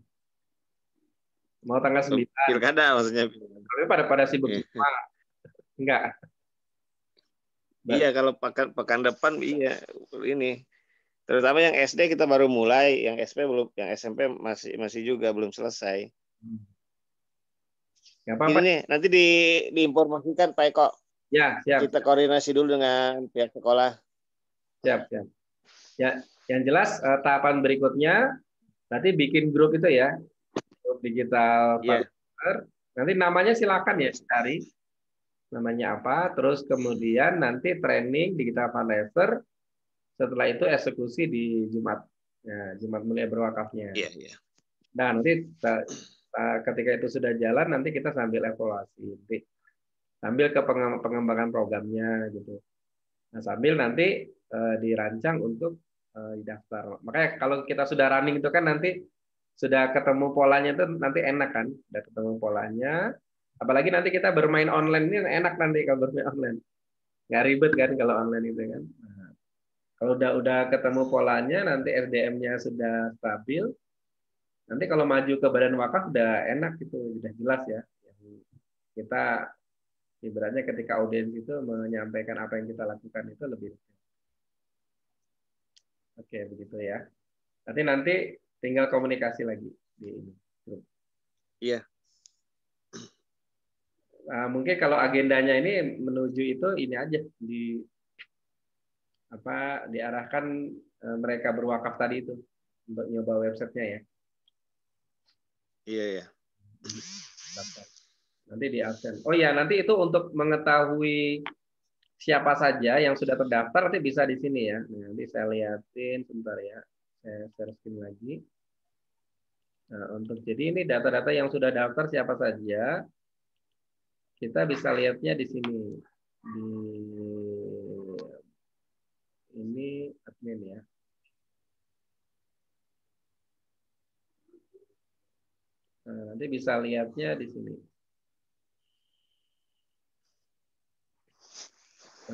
Mau tanggal 9. Pilkada maksudnya. Tapi pada sibuk semua. Enggak. Iya, kalau pekan depan iya ini. Terutama yang SD kita baru mulai, yang SMP belum, yang SMP masih juga belum selesai. Gak apa-apa. Ini nih, nanti diinformasikan Pak Eko. Ya, siap. Kita koordinasi dulu dengan pihak sekolah. Siap. Ya, yang jelas tahapan berikutnya nanti bikin grup itu ya, grup digital partner. Nanti namanya silakan ya cari namanya apa. Terus kemudian nanti training digital fundraiser. Setelah itu eksekusi di Jumat, ya, Jumat mulia berwakafnya. Iya. Nah nanti ketika itu sudah jalan, nanti kita sambil evaluasi, sambil ke pengembangan programnya gitu. Nah sambil nanti dirancang untuk didaftar. Makanya kalau kita sudah running itu kan nanti sudah ketemu polanya itu nanti enak kan, sudah ketemu polanya. Apalagi nanti kita bermain online ini enak nanti kalau bermain online, nggak ribet kan kalau online itu kan. Nah, kalau udah ketemu polanya, nanti SDM-nya sudah stabil. Nanti kalau maju ke badan wakaf udah enak gitu, udah jelas ya. Kita ibaratnya ketika audiens itu menyampaikan apa yang kita lakukan itu lebih. Oke, begitu ya. Nanti tinggal komunikasi lagi di ini. Iya. Nah, mungkin kalau agendanya ini menuju itu ini aja diarahkan mereka berwakaf tadi itu untuk nyoba websitenya ya. Iya. Nanti di absen. Oh ya, nanti itu untuk mengetahui siapa saja yang sudah terdaftar nanti bisa di sini ya. Nanti saya lihatin sebentar ya. Saya share screen lagi. Nah, jadi ini data-data yang sudah daftar siapa saja. Kita bisa lihatnya di sini. Ini admin ya. Nah, nanti bisa lihatnya di sini.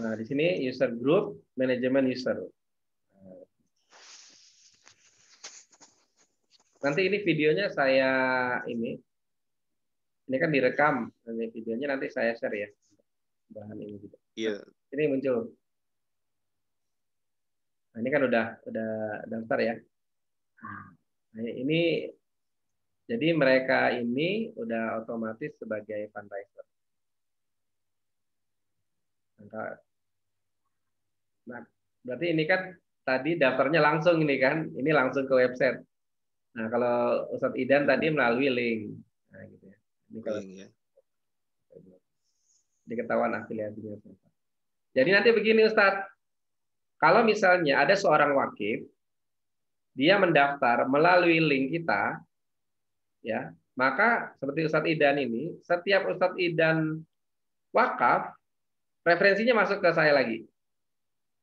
Nah, di sini user group, manajemen user. Nanti ini videonya saya ini kan direkam. Nanti videonya nanti saya share ya. Bahan ini juga. Iya. Ini muncul. Nah, ini kan udah daftar ya. Nah, ini jadi mereka ini udah otomatis sebagai fundraiser. Nah, berarti ini kan tadi daftarnya langsung ini kan, ini langsung ke website. Nah, kalau Ustadz Idan tadi melalui link. Nah, gitu ya. Ini kalau diketahuan afiliasinya. Jadi nanti begini Ustadz, kalau misalnya ada seorang wakif, dia mendaftar melalui link kita, ya, maka seperti Ustadz Idan ini, setiap Ustadz Idan wakaf, referensinya masuk ke saya lagi.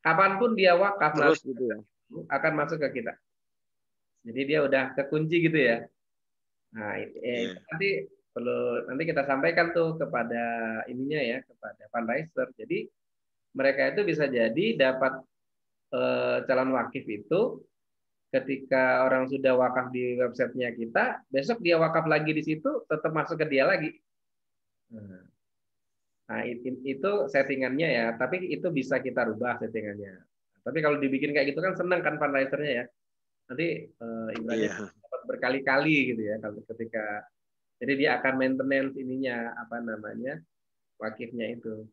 Kapanpun dia wakaf terus gitu ya, akan masuk ke kita. Jadi dia udah kekunci gitu ya. Nah, nanti kita sampaikan tuh kepada ininya ya, kepada fundraiser. Jadi mereka itu bisa jadi dapat calon wakif itu ketika orang sudah wakaf di websitenya kita, besok dia wakaf lagi di situ, tetap masuk ke dia lagi. Nah, itu settingannya ya, tapi itu bisa kita rubah settingannya. Tapi kalau dibikin kayak gitu kan senang kan fundraisernya ya. Nanti ibaratnya dapat berkali-kali gitu ya kalau ketika jadi dia akan maintenance ininya apa namanya wakifnya itu.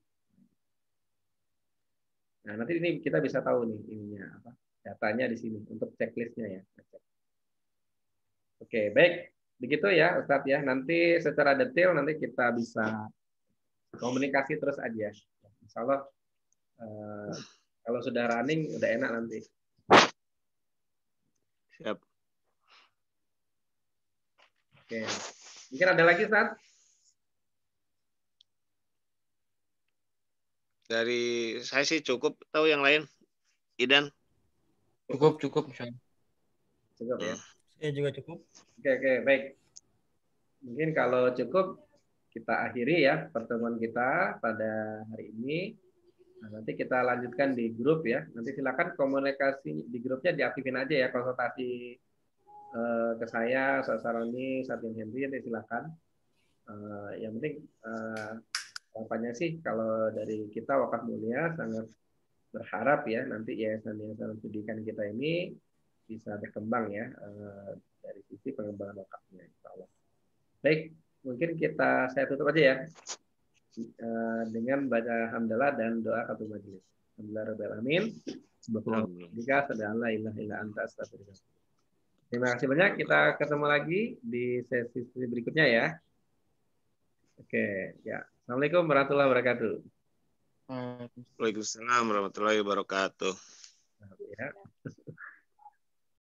Nah, nanti ini kita bisa tahu nih ininya apa datanya di sini untuk checklistnya ya. Oke, baik. Begitu ya Ustadz ya. Nanti secara detail nanti kita bisa komunikasi terus aja. Insya Allah kalau sudah running udah enak nanti. Siap. Oke. Mungkin ada lagi, Ustaz? Dari saya sih cukup, tahu yang lain. Idan? Cukup. Cukup ya. Saya juga cukup. Oke, baik. Mungkin kalau cukup kita akhiri ya pertemuan kita pada hari ini. Nah, nanti kita lanjutkan di grup ya. Nanti silakan komunikasi di grupnya diaktifin aja ya, konsultasi ke saya, Saroni, Satin Henry, nanti silakan. Yang penting harapannya sih kalau dari kita Wakaf Mulia sangat berharap ya nanti yayasan-yayasan pendidikan kita ini bisa berkembang ya dari sisi pengembangan wakafnya, insya Allah. Baik, mungkin saya tutup aja ya dengan baca hamdalah dan doa khatul majelis. Alhamdulillahirobbilalamin. Terima kasih banyak. Kita ketemu lagi di sesi berikutnya ya. Oke, ya. Assalamualaikum warahmatullahi wabarakatuh. Waalaikumsalam warahmatullahi wabarakatuh. Ya.